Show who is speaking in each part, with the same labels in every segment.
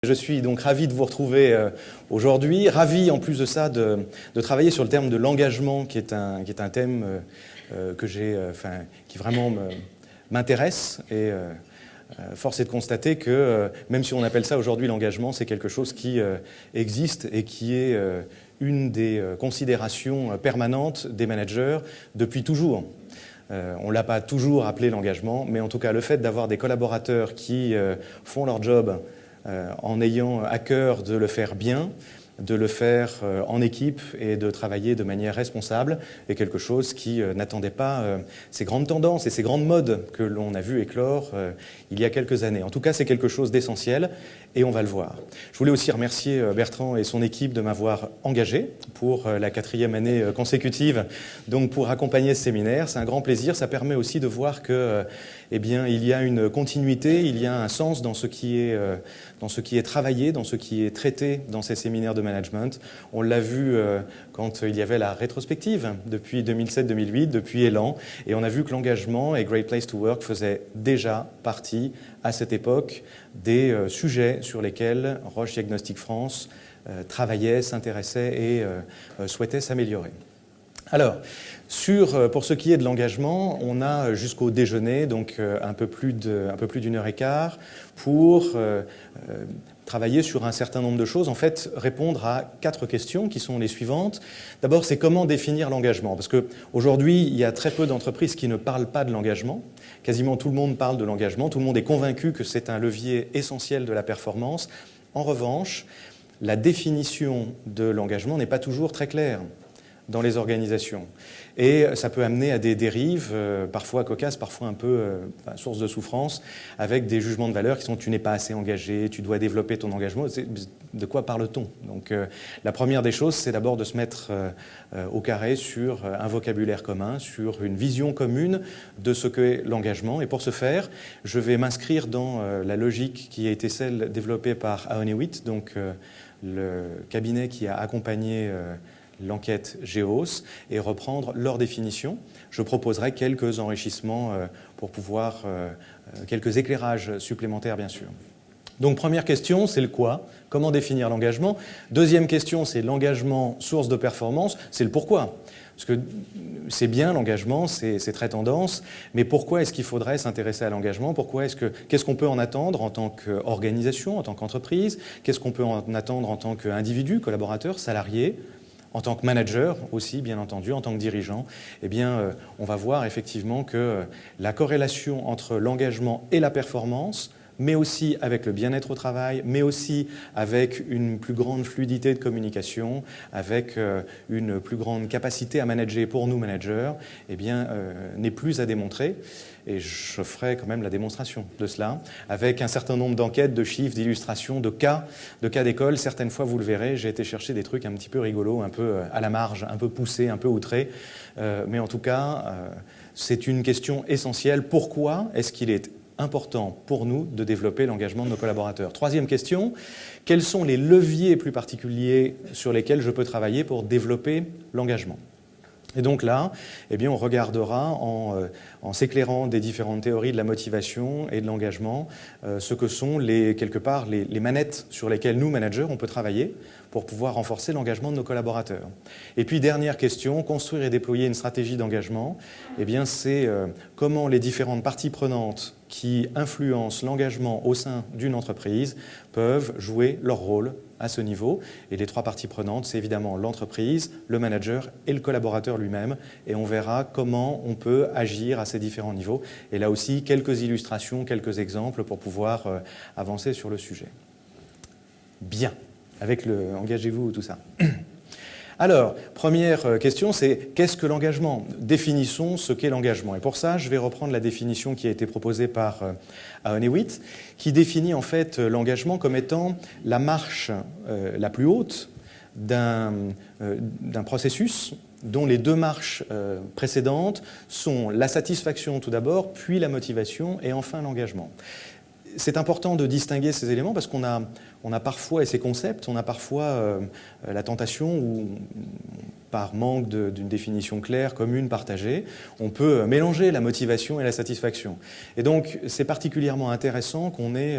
Speaker 1: Je suis donc ravi de vous retrouver aujourd'hui, ravi en plus de ça de travailler sur le terme de l'engagement qui est un thème qui vraiment m'intéresse et force est de constater que même si on appelle ça aujourd'hui l'engagement, c'est quelque chose qui existe et qui est une des considérations permanentes des managers depuis toujours. On ne l'a pas toujours appelé l'engagement, mais en tout cas le fait d'avoir des collaborateurs qui font leur job en ayant à cœur de le faire bien, de le faire en équipe et de travailler de manière responsable est quelque chose qui n'attendait pas ces grandes tendances et ces grandes modes que l'on a vu éclore il y a quelques années. En tout cas, c'est quelque chose d'essentiel et on va le voir. Je voulais aussi remercier Bertrand et son équipe de m'avoir engagé pour la 4e année consécutive, donc pour accompagner ce séminaire. C'est un grand plaisir. Ça permet aussi de voir que, il y a une continuité, il y a un sens dans ce qui est travaillé, dans ce qui est traité dans ces séminaires de management. On l'a vu quand il y avait la rétrospective depuis 2007-2008, depuis Élan, et on a vu que l'engagement et Great Place to Work faisaient déjà partie à cette époque des sujets sur lesquels Roche Diagnostic France travaillait, s'intéressait et souhaitait s'améliorer. Alors, pour ce qui est de l'engagement, on a jusqu'au déjeuner, donc un peu plus d'une heure et quart, pour travailler sur un certain nombre de choses, en fait, répondre à 4 questions qui sont les suivantes. D'abord, c'est comment définir l'engagement? Parce qu'aujourd'hui, il y a très peu d'entreprises qui ne parlent pas de l'engagement. Quasiment tout le monde parle de l'engagement, tout le monde est convaincu que c'est un levier essentiel de la performance. En revanche, la définition de l'engagement n'est pas toujours très claire dans les organisations. Et ça peut amener à des dérives, parfois cocasses, parfois un peu source de souffrance, avec des jugements de valeur qui sont « tu n'es pas assez engagé, tu dois développer ton engagement ». De quoi parle-t-on? Donc la première des choses, c'est d'abord de se mettre au carré sur un vocabulaire commun, sur une vision commune de ce qu'est l'engagement. Et pour ce faire, je vais m'inscrire dans la logique qui a été celle développée par Aonewitt, donc le cabinet qui a accompagné l'enquête GEOS, et reprendre leur définition. Je proposerai quelques enrichissements pour pouvoir, quelques éclairages supplémentaires bien sûr. Donc première question, c'est le quoi? Comment définir l'engagement? Deuxième question, c'est l'engagement source de performance, c'est le pourquoi. Parce que c'est bien l'engagement, c'est très tendance, mais pourquoi est-ce qu'il faudrait s'intéresser à l'engagement? Qu'est-ce qu'on peut en attendre en tant qu'organisation, en tant qu'entreprise? Qu'est-ce qu'on peut en attendre en tant qu'individu, collaborateur, salarié? En tant que manager aussi, bien entendu, en tant que dirigeant, on va voir effectivement que la corrélation entre l'engagement et la performance, mais aussi avec le bien-être au travail, mais aussi avec une plus grande fluidité de communication, avec une plus grande capacité à manager pour nous managers, n'est plus à démontrer. Et je ferai quand même la démonstration de cela, avec un certain nombre d'enquêtes, de chiffres, d'illustrations, de cas d'école. Certaines fois, vous le verrez, j'ai été chercher des trucs un petit peu rigolos, un peu à la marge, un peu poussés, un peu outrés. Mais en tout cas, c'est une question essentielle. Pourquoi est-ce qu'il est important pour nous de développer l'engagement de nos collaborateurs? Troisième question, quels sont les leviers plus particuliers sur lesquels je peux travailler pour développer l'engagement? Et donc là, on regardera en s'éclairant des différentes théories de la motivation et de l'engagement, ce que sont quelque part les manettes sur lesquelles nous, managers, on peut travailler pour pouvoir renforcer l'engagement de nos collaborateurs. Et puis, dernière question, construire et déployer une stratégie d'engagement, c'est comment les différentes parties prenantes qui influencent l'engagement au sein d'une entreprise peuvent jouer leur rôle à ce niveau. Et les 3 parties prenantes, c'est évidemment l'entreprise, le manager et le collaborateur lui-même. Et on verra comment on peut agir à ces différents niveaux. Et là aussi, quelques illustrations, quelques exemples pour pouvoir avancer sur le sujet. Bien, avec le « engagez-vous » tout ça. Alors, première question, c'est qu'est-ce que l'engagement? Définissons ce qu'est l'engagement. Et pour ça, je vais reprendre la définition qui a été proposée par Aonewitt, qui définit en fait l'engagement comme étant la marche la plus haute d'un processus dont les 2 marches précédentes sont la satisfaction tout d'abord, puis la motivation et enfin l'engagement. c'est important de distinguer ces éléments parce qu'on a parfois, et ces concepts, on a parfois la tentation, ou par manque d'une définition claire, commune, partagée, on peut mélanger la motivation et la satisfaction. Et donc, c'est particulièrement intéressant qu'on ait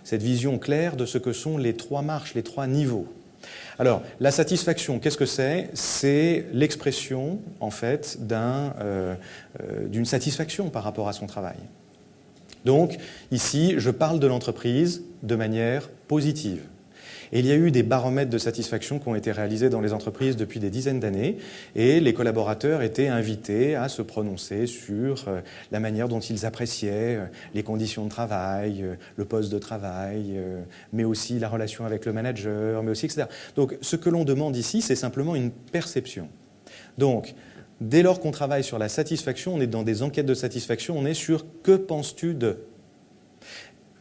Speaker 1: cette vision claire de ce que sont les trois marches, les trois niveaux. Alors, la satisfaction, qu'est-ce que c'est? C'est l'expression, en fait, d'une satisfaction par rapport à son travail. Donc, ici, je parle de l'entreprise de manière positive. Et il y a eu des baromètres de satisfaction qui ont été réalisés dans les entreprises depuis des dizaines d'années, et les collaborateurs étaient invités à se prononcer sur la manière dont ils appréciaient les conditions de travail, le poste de travail, mais aussi la relation avec le manager, mais aussi, etc. Donc, ce que l'on demande ici, c'est simplement une perception. Donc, dès lors qu'on travaille sur la satisfaction, on est dans des enquêtes de satisfaction, on est sur « que penses-tu de ?»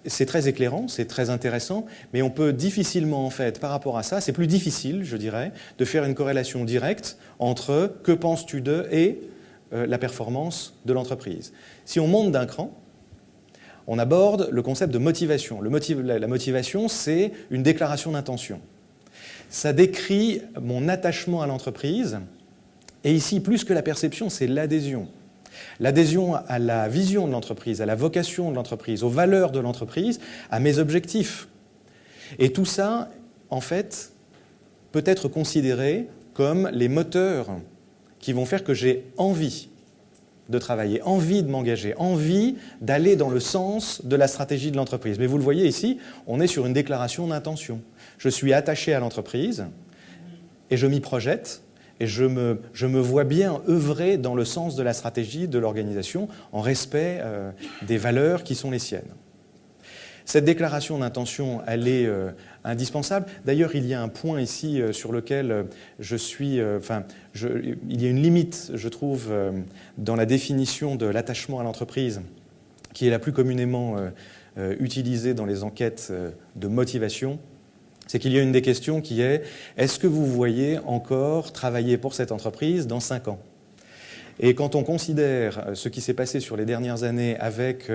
Speaker 1: C'est très éclairant, c'est très intéressant, mais on peut difficilement, en fait, par rapport à ça, c'est plus difficile, je dirais, de faire une corrélation directe entre « que penses-tu de » et la performance de l'entreprise. Si on monte d'un cran, on aborde le concept de motivation. La motivation, c'est une déclaration d'intention. Ça décrit mon attachement à l'entreprise. Et ici, plus que la perception, c'est l'adhésion. L'adhésion à la vision de l'entreprise, à la vocation de l'entreprise, aux valeurs de l'entreprise, à mes objectifs. Et tout ça, en fait, peut être considéré comme les moteurs qui vont faire que j'ai envie de travailler, envie de m'engager, envie d'aller dans le sens de la stratégie de l'entreprise. Mais vous le voyez ici, on est sur une déclaration d'intention. Je suis attaché à l'entreprise et je m'y projette. Et je me vois bien œuvrer dans le sens de la stratégie de l'organisation en respect des valeurs qui sont les siennes. Cette déclaration d'intention, elle est indispensable. D'ailleurs, il y a un point ici sur lequel il y a une limite, je trouve, dans la définition de l'attachement à l'entreprise, qui est la plus communément utilisée dans les enquêtes de motivation. C'est qu'il y a une des questions qui est « Est-ce que vous voyez encore travailler pour cette entreprise dans 5 ans ?» Et quand on considère ce qui s'est passé sur les dernières années avec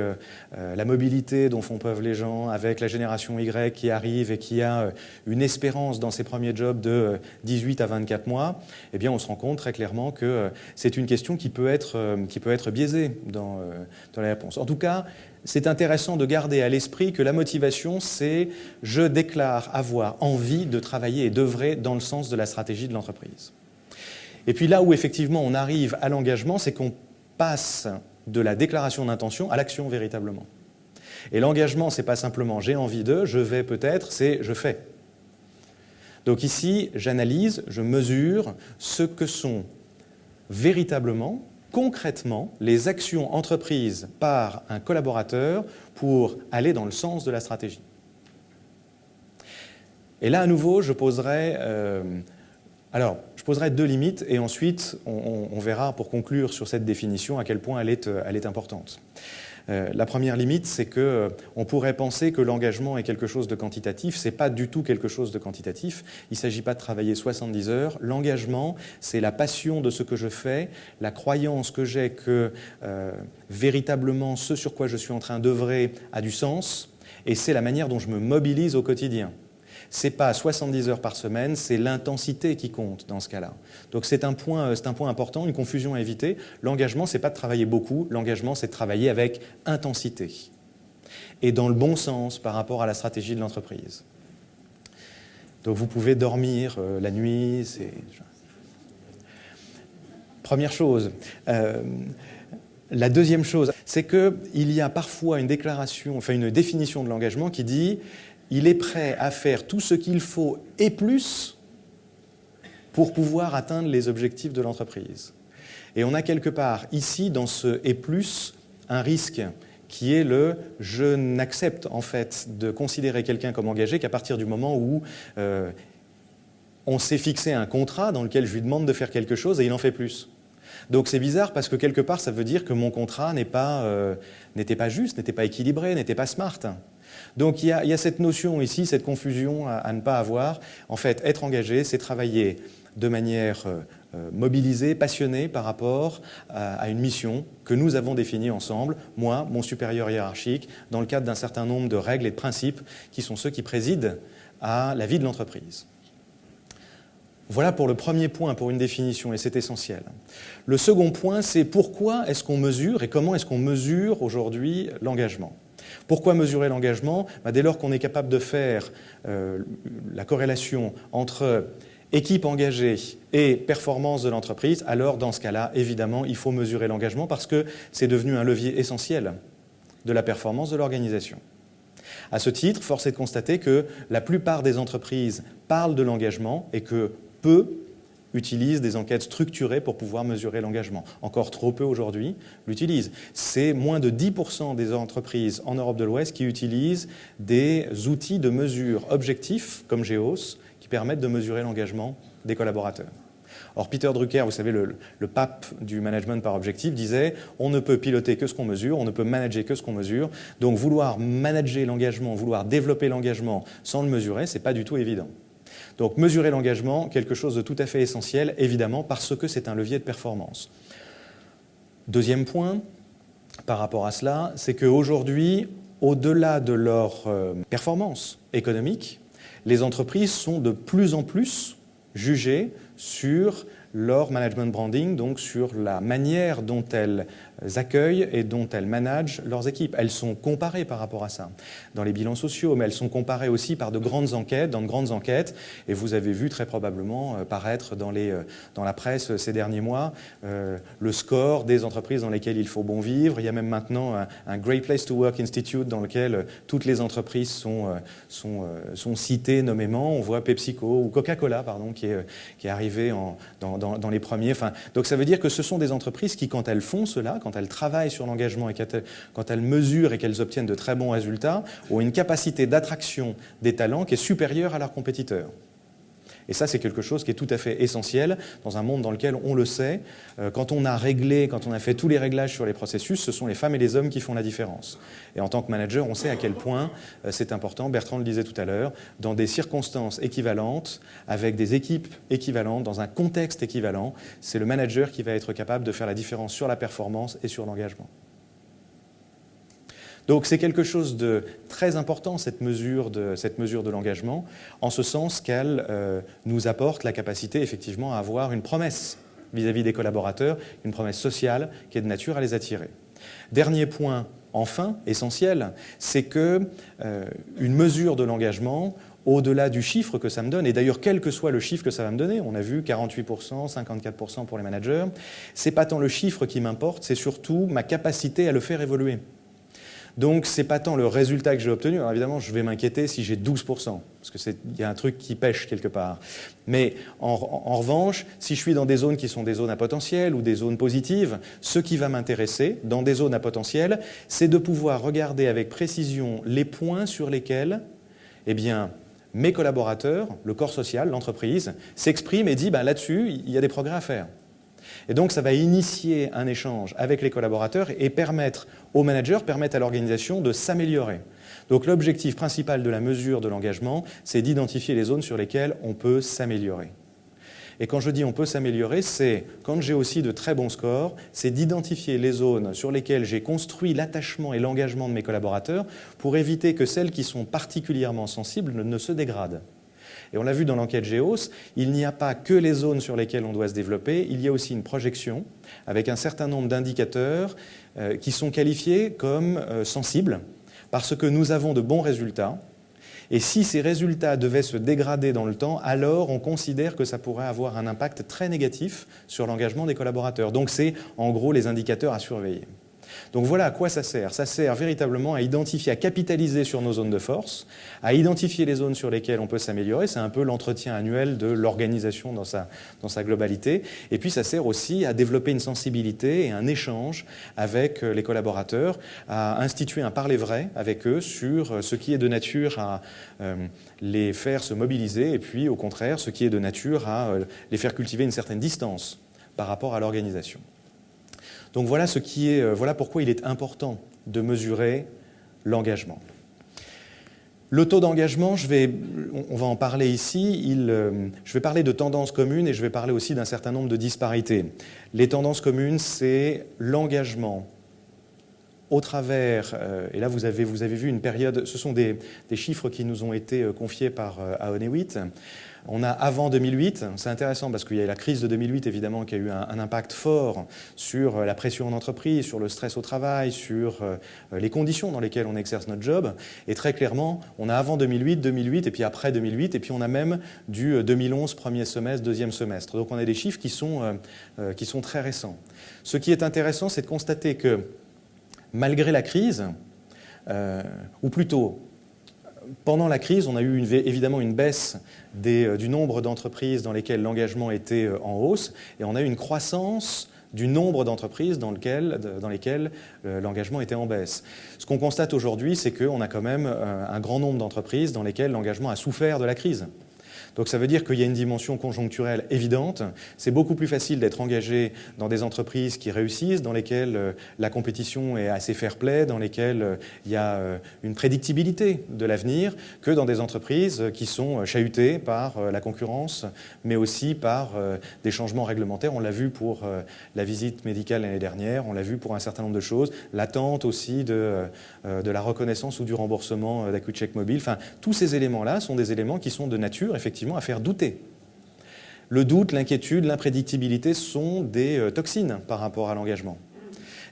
Speaker 1: la mobilité dont font preuve les gens, avec la génération Y qui arrive et qui a une espérance dans ses premiers jobs de 18 à 24 mois, eh bien on se rend compte très clairement que c'est une question qui peut être biaisée dans la réponse. En tout cas, c'est intéressant de garder à l'esprit que la motivation, c'est « je déclare avoir envie de travailler et d'œuvrer dans le sens de la stratégie de l'entreprise ». Et puis là où effectivement on arrive à l'engagement, c'est qu'on passe de la déclaration d'intention à l'action véritablement. Et l'engagement, ce n'est pas simplement « j'ai envie de »,« je vais peut-être », c'est « je fais ». Donc ici, j'analyse, je mesure ce que sont véritablement, concrètement, les actions entreprises par un collaborateur pour aller dans le sens de la stratégie. Et là, à nouveau, je poserai 2 limites et ensuite, on verra, pour conclure sur cette définition, à quel point elle est importante. La première limite, c'est qu'on pourrait penser que l'engagement est quelque chose de quantitatif. Ce n'est pas du tout quelque chose de quantitatif. Il ne s'agit pas de travailler 70 heures. L'engagement, c'est la passion de ce que je fais, la croyance que j'ai que véritablement ce sur quoi je suis en train d'œuvrer a du sens, et c'est la manière dont je me mobilise au quotidien. Ce n'est pas 70 heures par semaine, c'est l'intensité qui compte dans ce cas-là. Donc c'est un point important, une confusion à éviter. L'engagement, ce n'est pas de travailler beaucoup, l'engagement, c'est de travailler avec intensité et dans le bon sens par rapport à la stratégie de l'entreprise. Donc vous pouvez dormir la nuit, c'est... Première chose. La deuxième chose, c'est qu'il y a parfois une définition de l'engagement qui dit il est prêt à faire tout ce qu'il faut et plus pour pouvoir atteindre les objectifs de l'entreprise. Et on a quelque part ici, dans ce « et plus », un risque qui est je n'accepte en fait de considérer quelqu'un comme engagé qu'à partir du moment où on s'est fixé un contrat dans lequel je lui demande de faire quelque chose et il en fait plus. Donc c'est bizarre parce que quelque part ça veut dire que mon contrat n'était pas juste, n'était pas équilibré, n'était pas smart. Donc il y a cette notion ici, cette confusion à ne pas avoir. En fait, être engagé, c'est travailler de manière mobilisée, passionnée par rapport à une mission que nous avons définie ensemble, moi, mon supérieur hiérarchique, dans le cadre d'un certain nombre de règles et de principes qui sont ceux qui président à la vie de l'entreprise. Voilà pour le premier point, pour une définition, et c'est essentiel. Le second point, c'est pourquoi est-ce qu'on mesure et comment est-ce qu'on mesure aujourd'hui l'engagement. Pourquoi mesurer l'engagement ? Dès lors qu'on est capable de faire la corrélation entre équipe engagée et performance de l'entreprise, alors dans ce cas-là, évidemment, il faut mesurer l'engagement parce que c'est devenu un levier essentiel de la performance de l'organisation. À ce titre, force est de constater que la plupart des entreprises parlent de l'engagement et que peu utilisent des enquêtes structurées pour pouvoir mesurer l'engagement. Encore trop peu aujourd'hui l'utilisent. C'est moins de 10% des entreprises en Europe de l'Ouest qui utilisent des outils de mesure objectifs comme GEOS qui permettent de mesurer l'engagement des collaborateurs. Or, Peter Drucker, vous savez, le pape du management par objectif, disait « on ne peut piloter que ce qu'on mesure, on ne peut manager que ce qu'on mesure ». Donc, vouloir manager l'engagement, vouloir développer l'engagement sans le mesurer, ce n'est pas du tout évident. Donc, mesurer l'engagement, quelque chose de tout à fait essentiel, évidemment, parce que c'est un levier de performance. Deuxième point, par rapport à cela, c'est qu'aujourd'hui, au-delà de leur performance économique, les entreprises sont de plus en plus jugées sur leur management branding, donc sur la manière dont elles accueillent et dont elles managent leurs équipes. Elles sont comparées par rapport à ça dans les bilans sociaux, mais elles sont comparées aussi par de grandes enquêtes, et vous avez vu très probablement paraître dans la presse ces derniers mois le score des entreprises dans lesquelles il faut bon vivre. Il y a même maintenant un Great Place to Work Institute dans lequel toutes les entreprises sont citées nommément. On voit PepsiCo ou Coca-Cola, pardon, qui est arrivé dans les premiers. Donc ça veut dire que ce sont des entreprises qui, quand elles font cela, quand elles travaillent sur l'engagement et quand elles mesurent et qu'elles obtiennent de très bons résultats, ont une capacité d'attraction des talents qui est supérieure à leurs compétiteurs. Et ça, c'est quelque chose qui est tout à fait essentiel dans un monde dans lequel, on le sait, quand on a fait tous les réglages sur les processus, ce sont les femmes et les hommes qui font la différence. Et en tant que manager, on sait à quel point c'est important, Bertrand le disait tout à l'heure, dans des circonstances équivalentes, avec des équipes équivalentes, dans un contexte équivalent, c'est le manager qui va être capable de faire la différence sur la performance et sur l'engagement. Donc c'est quelque chose de très important, cette mesure de l'engagement, en ce sens qu'elle nous apporte la capacité effectivement à avoir une promesse vis-à-vis des collaborateurs, une promesse sociale qui est de nature à les attirer. Dernier point, enfin, essentiel, c'est qu'une mesure de l'engagement, au-delà du chiffre que ça me donne, et d'ailleurs quel que soit le chiffre que ça va me donner, on a vu 48%, 54% pour les managers, c'est pas tant le chiffre qui m'importe, c'est surtout ma capacité à le faire évoluer. Donc, ce n'est pas tant le résultat que j'ai obtenu. Alors évidemment, je vais m'inquiéter si j'ai 12%, parce qu'il y a un truc qui pêche quelque part. Mais en revanche, si je suis dans des zones qui sont des zones à potentiel ou des zones positives, ce qui va m'intéresser dans des zones à potentiel, c'est de pouvoir regarder avec précision les points sur lesquels mes collaborateurs, le corps social, l'entreprise, s'expriment et disent là-dessus, il y a des progrès à faire. Et donc, ça va initier un échange avec les collaborateurs et permettre aux managers, permettre à l'organisation de s'améliorer. Donc, l'objectif principal de la mesure de l'engagement, c'est d'identifier les zones sur lesquelles on peut s'améliorer. Et quand je dis on peut s'améliorer, c'est, quand j'ai aussi de très bons scores, c'est d'identifier les zones sur lesquelles j'ai construit l'attachement et l'engagement de mes collaborateurs pour éviter que celles qui sont particulièrement sensibles ne se dégradent. Et on l'a vu dans l'enquête GEOS, il n'y a pas que les zones sur lesquelles on doit se développer, il y a aussi une projection avec un certain nombre d'indicateurs qui sont qualifiés comme sensibles parce que nous avons de bons résultats. Et si ces résultats devaient se dégrader dans le temps, alors on considère que ça pourrait avoir un impact très négatif sur l'engagement des collaborateurs. Donc c'est en gros les indicateurs à surveiller. Donc voilà à quoi ça sert. Ça sert véritablement à identifier, à capitaliser sur nos zones de force, à identifier les zones sur lesquelles on peut s'améliorer. C'est un peu l'entretien annuel de l'organisation dans sa globalité. Et puis ça sert aussi à développer une sensibilité et un échange avec les collaborateurs, à instituer un parler vrai avec eux sur ce qui est de nature à les faire se mobiliser et puis au contraire ce qui est de nature à les faire cultiver une certaine distance par rapport à l'organisation. Donc voilà pourquoi il est important de mesurer l'engagement. Le taux d'engagement, on va en parler ici, je vais parler de tendances communes et je vais parler aussi d'un certain nombre de disparités. Les tendances communes, c'est l'engagement au travers, et là vous avez vu une période, ce sont des chiffres qui nous ont été confiés par Aone8. On a avant 2008, c'est intéressant parce qu'il y a eu la crise de 2008 évidemment qui a eu un impact fort sur la pression en entreprise, sur le stress au travail, sur les conditions dans lesquelles on exerce notre job. Et très clairement, on a avant 2008, 2008 et puis après 2008 et puis on a même du 2011 premier semestre, deuxième semestre. Donc on a des chiffres qui sont très récents. Ce qui est intéressant, c'est de constater que malgré la crise, ou plutôt pendant la crise, on a eu évidemment une baisse du nombre d'entreprises dans lesquelles l'engagement était en hausse et on a eu une croissance du nombre d'entreprises dans lesquelles l'engagement était en baisse. Ce qu'on constate aujourd'hui, c'est qu'on a quand même un grand nombre d'entreprises dans lesquelles l'engagement a souffert de la crise. Donc ça veut dire qu'il y a une dimension conjoncturelle évidente. C'est beaucoup plus facile d'être engagé dans des entreprises qui réussissent, dans lesquelles la compétition est assez fair-play, dans lesquelles il y a une prédictibilité de l'avenir, que dans des entreprises qui sont chahutées par la concurrence, mais aussi par des changements réglementaires. On l'a vu pour la visite médicale l'année dernière, on l'a vu pour un certain nombre de choses, l'attente aussi de la reconnaissance ou du remboursement d'AccuCheck Mobile. Enfin, tous ces éléments-là sont des éléments qui sont de nature, effectivement, à faire douter. Le doute, l'inquiétude, l'imprédictibilité sont des toxines par rapport à l'engagement.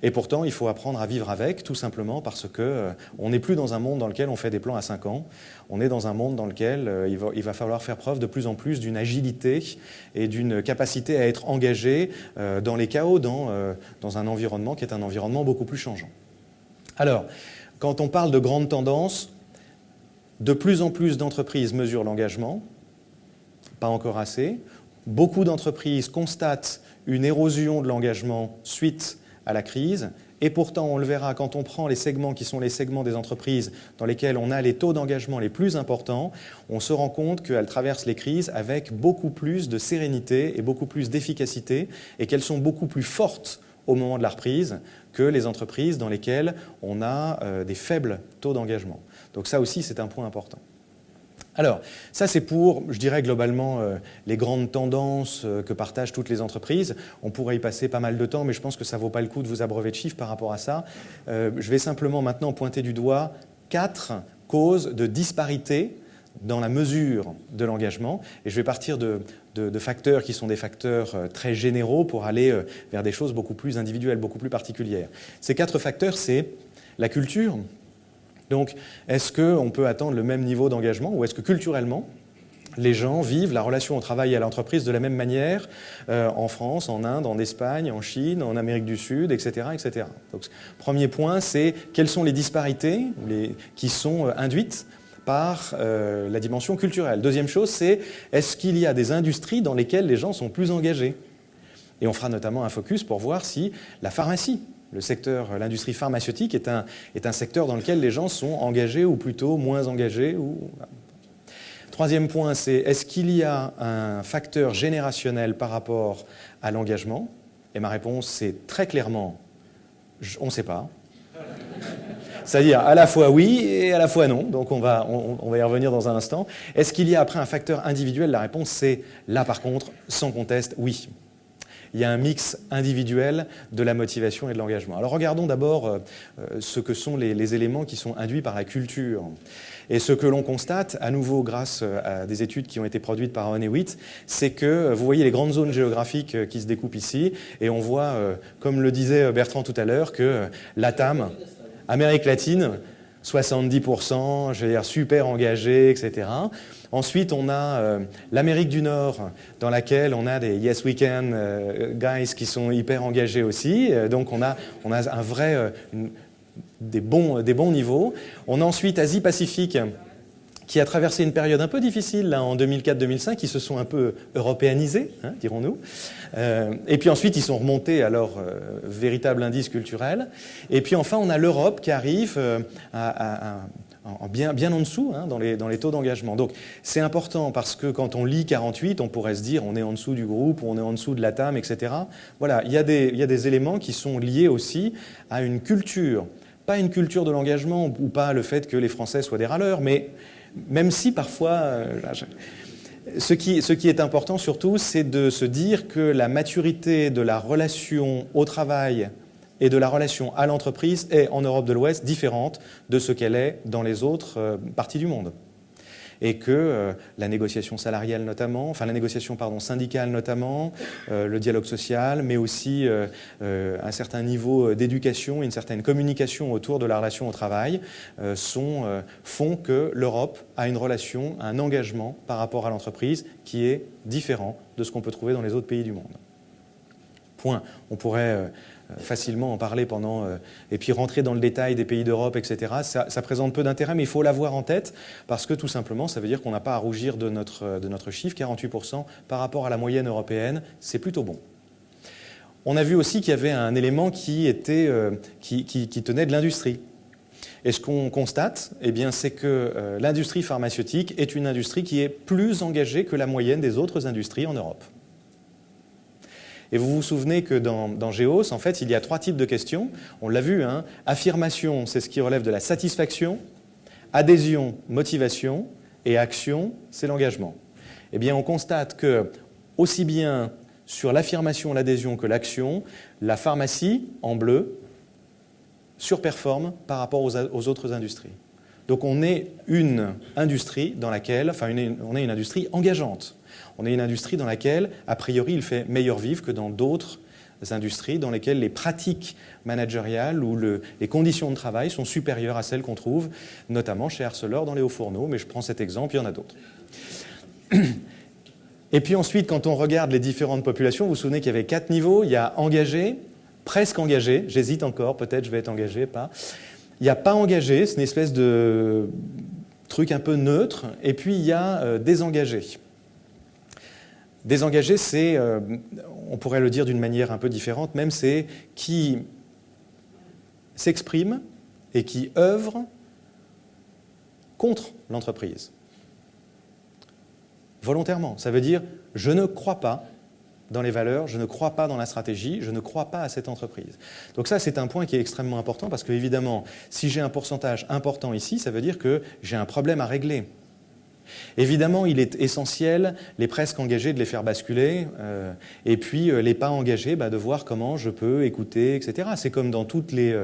Speaker 1: Et pourtant, il faut apprendre à vivre avec, tout simplement parce qu'on n'est plus dans un monde dans lequel on fait des plans à 5 ans. On est dans un monde dans lequel il va falloir faire preuve de plus en plus d'une agilité et d'une capacité à être engagé dans les chaos, dans un environnement qui est un environnement beaucoup plus changeant. Alors, quand on parle de grandes tendances, de plus en plus d'entreprises mesurent l'engagement, pas encore assez. Beaucoup d'entreprises constatent une érosion de l'engagement suite à la crise. Et pourtant, on le verra quand on prend les segments qui sont les segments des entreprises dans lesquels on a les taux d'engagement les plus importants, on se rend compte qu'elles traversent les crises avec beaucoup plus de sérénité et beaucoup plus d'efficacité et qu'elles sont beaucoup plus fortes au moment de la reprise que les entreprises dans lesquelles on a des faibles taux d'engagement. Donc ça aussi, c'est un point important. Alors, ça c'est pour, je dirais globalement, les grandes tendances que partagent toutes les entreprises. On pourrait y passer pas mal de temps, mais je pense que ça ne vaut pas le coup de vous abreuver de chiffres par rapport à ça. Je vais simplement maintenant pointer du doigt 4 causes de disparité dans la mesure de l'engagement. Et je vais partir de facteurs qui sont des facteurs très généraux pour aller vers des choses beaucoup plus individuelles, beaucoup plus particulières. Ces 4 facteurs, c'est la culture. Donc, est-ce qu'on peut attendre le même niveau d'engagement ou est-ce que culturellement, les gens vivent la relation au travail et à l'entreprise de la même manière en France, en Inde, en Espagne, en Chine, en Amérique du Sud, etc. etc. Donc, premier point, c'est quelles sont les disparités qui sont induites par la dimension culturelle. Deuxième chose, c'est est-ce qu'il y a des industries dans lesquelles les gens sont plus engagés? Et on fera notamment un focus pour voir si la pharmacie, l'industrie pharmaceutique est un secteur dans lequel les gens sont engagés ou plutôt moins engagés. Troisième point, c'est est-ce qu'il y a un facteur générationnel par rapport à l'engagement? Et ma réponse, c'est très clairement, on ne sait pas. C'est-à-dire à la fois oui et à la fois non. Donc on va y revenir dans un instant. Est-ce qu'il y a après un facteur individuel? La réponse, c'est là par contre, sans conteste, oui. Il y a un mix individuel de la motivation et de l'engagement. Alors regardons d'abord ce que sont les éléments qui sont induits par la culture. Et ce que l'on constate, à nouveau grâce à des études qui ont été produites par Aone8, c'est que vous voyez les grandes zones géographiques qui se découpent ici, et on voit, comme le disait Bertrand tout à l'heure, que l'ATAM, Amérique latine, 70%, je veux dire super engagé, etc. Ensuite, on a l'Amérique du Nord, dans laquelle on a des Yes We Can guys qui sont hyper engagés aussi. Donc, on a un vrai, des bons niveaux. On a ensuite Asie-Pacifique, qui a traversé une période un peu difficile là, en 2004-2005, qui se sont un peu européanisés, hein, dirons-nous. Et puis ensuite, ils sont remontés à leur véritable indice culturel. Et puis enfin, on a l'Europe qui arrive bien en dessous hein, dans les taux d'engagement. Donc c'est important parce que quand on lit 48, on pourrait se dire on est en dessous du groupe, on est en dessous de la TAM, etc. Voilà, il y a des éléments qui sont liés aussi à une culture pas une culture de l'engagement ou pas le fait que les Français soient des râleurs, mais même si parfois... ce qui est important surtout, c'est de se dire que la maturité de la relation au travail et de la relation à l'entreprise est en Europe de l'Ouest différente de ce qu'elle est dans les autres parties du monde. Et que la négociation salariale notamment, enfin la négociation syndicale notamment, le dialogue social, mais aussi un certain niveau d'éducation et une certaine communication autour de la relation au travail font que l'Europe a une relation, un engagement par rapport à l'entreprise qui est différent de ce qu'on peut trouver dans les autres pays du monde. Point. On pourrait facilement en parler et puis rentrer dans le détail des pays d'Europe, etc. Ça présente peu d'intérêt, mais il faut l'avoir en tête parce que tout simplement, ça veut dire qu'on n'a pas à rougir de notre chiffre, 48% par rapport à la moyenne européenne, c'est plutôt bon. On a vu aussi qu'il y avait un élément qui tenait de l'industrie. Et ce qu'on constate, eh bien, c'est que l'industrie pharmaceutique est une industrie qui est plus engagée que la moyenne des autres industries en Europe. Et vous vous souvenez que dans Géos, en fait, il y a 3 types de questions. On l'a vu, hein. Affirmation, c'est ce qui relève de la satisfaction. Adhésion, motivation. Et action, c'est l'engagement. Eh bien, on constate que, aussi bien sur l'affirmation, l'adhésion que l'action, la pharmacie, en bleu, surperforme par rapport aux autres industries. Donc on est une industrie dans laquelle, on est une industrie engageante. On est une industrie dans laquelle, a priori, il fait meilleur vivre que dans d'autres industries dans lesquelles les pratiques managériales ou les conditions de travail sont supérieures à celles qu'on trouve, notamment chez Arcelor dans les hauts fourneaux, mais je prends cet exemple, il y en a d'autres. Et puis ensuite, quand on regarde les différentes populations, vous vous souvenez qu'il y avait 4 niveaux. Il y a engagé, presque engagé, j'hésite encore, peut-être je vais être engagé, pas. Il n'y a pas engagé, c'est une espèce de truc un peu neutre. Et puis il y a désengagé. Désengagé, c'est, on pourrait le dire d'une manière un peu différente, même c'est qui s'exprime et qui œuvre contre l'entreprise. Volontairement. Ça veut dire, je ne crois pas dans les valeurs, je ne crois pas dans la stratégie, je ne crois pas à cette entreprise. Donc ça, c'est un point qui est extrêmement important parce que, évidemment, si j'ai un pourcentage important ici, ça veut dire que j'ai un problème à régler. Évidemment, il est essentiel, les presque engagés, de les faire basculer, et puis les pas engagés, de voir comment je peux écouter, etc. C'est comme dans toutes les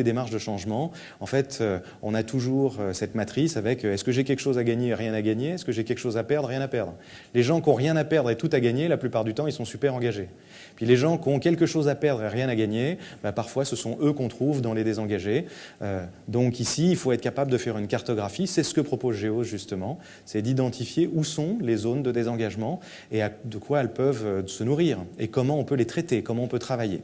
Speaker 1: démarches de changement. En fait, on a toujours cette matrice avec est-ce que j'ai quelque chose à gagner et rien à gagner? Est-ce que j'ai quelque chose à perdre, rien à perdre? Les gens qui n'ont rien à perdre et tout à gagner, la plupart du temps, ils sont super engagés. Puis les gens qui ont quelque chose à perdre et rien à gagner, parfois ce sont eux qu'on trouve dans les désengagés. Donc ici, il faut être capable de faire une cartographie. C'est ce que propose Géos justement, c'est d'identifier où sont les zones de désengagement et de quoi elles peuvent se nourrir et comment on peut les traiter, comment on peut travailler.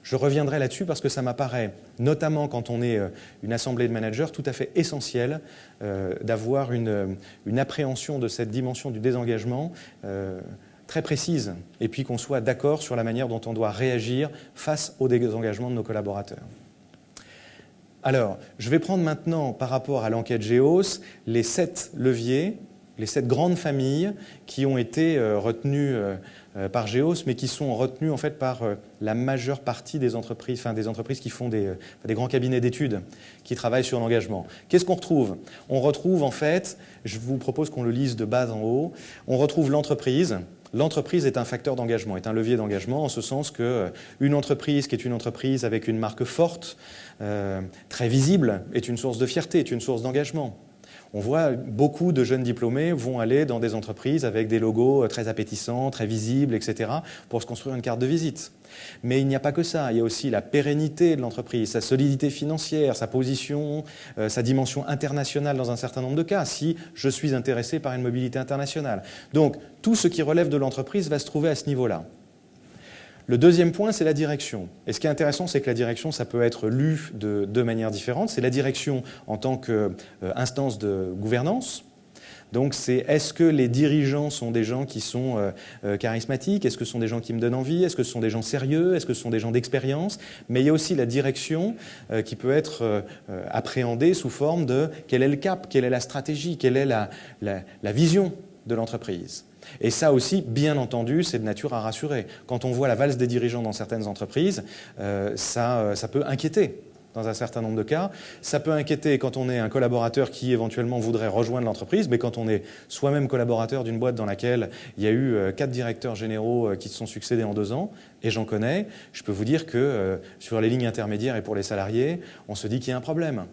Speaker 1: Je reviendrai là-dessus parce que ça m'apparaît, notamment quand on est une assemblée de managers, tout à fait essentiel d'avoir une appréhension de cette dimension du désengagement très précise, et puis qu'on soit d'accord sur la manière dont on doit réagir face au désengagement de nos collaborateurs. Alors, je vais prendre maintenant, par rapport à l'enquête Géos, les 7 leviers, les 7 grandes familles qui ont été retenues par Géos, mais qui sont retenues en fait par la majeure partie des entreprises, des entreprises qui font des grands cabinets d'études, qui travaillent sur l'engagement. Qu'est-ce qu'on retrouve? On retrouve en fait, je vous propose qu'on le lise de bas en haut, on retrouve l'entreprise. L'entreprise est un facteur d'engagement, est un levier d'engagement, en ce sens qu'une entreprise qui est une entreprise avec une marque forte, très visible, est une source de fierté, est une source d'engagement. On voit beaucoup de jeunes diplômés vont aller dans des entreprises avec des logos très appétissants, très visibles, etc., pour se construire une carte de visite. Mais il n'y a pas que ça, il y a aussi la pérennité de l'entreprise, sa solidité financière, sa position, sa dimension internationale dans un certain nombre de cas, si je suis intéressé par une mobilité internationale. Donc, tout ce qui relève de l'entreprise va se trouver à ce niveau-là. Le deuxième point, c'est la direction. Et ce qui est intéressant, c'est que la direction, ça peut être lu de 2 manières différentes. C'est la direction en tant qu'instance de gouvernance. Donc, c'est est-ce que les dirigeants sont des gens qui sont charismatiques? Est-ce que ce sont des gens qui me donnent envie? Est-ce que ce sont des gens sérieux? Est-ce que ce sont des gens d'expérience? Mais il y a aussi la direction qui peut être appréhendée sous forme de quel est le cap, quelle est la stratégie, quelle est la vision de l'entreprise. Et ça aussi, bien entendu, c'est de nature à rassurer. Quand on voit la valse des dirigeants dans certaines entreprises, ça peut inquiéter. dans un certain nombre de cas. Ça peut inquiéter quand on est un collaborateur qui éventuellement voudrait rejoindre l'entreprise, mais quand on est soi-même collaborateur d'une boîte dans laquelle il y a eu 4 directeurs généraux qui se sont succédés en 2 ans, et j'en connais, je peux vous dire que sur les lignes intermédiaires et pour les salariés, on se dit qu'il y a un problème.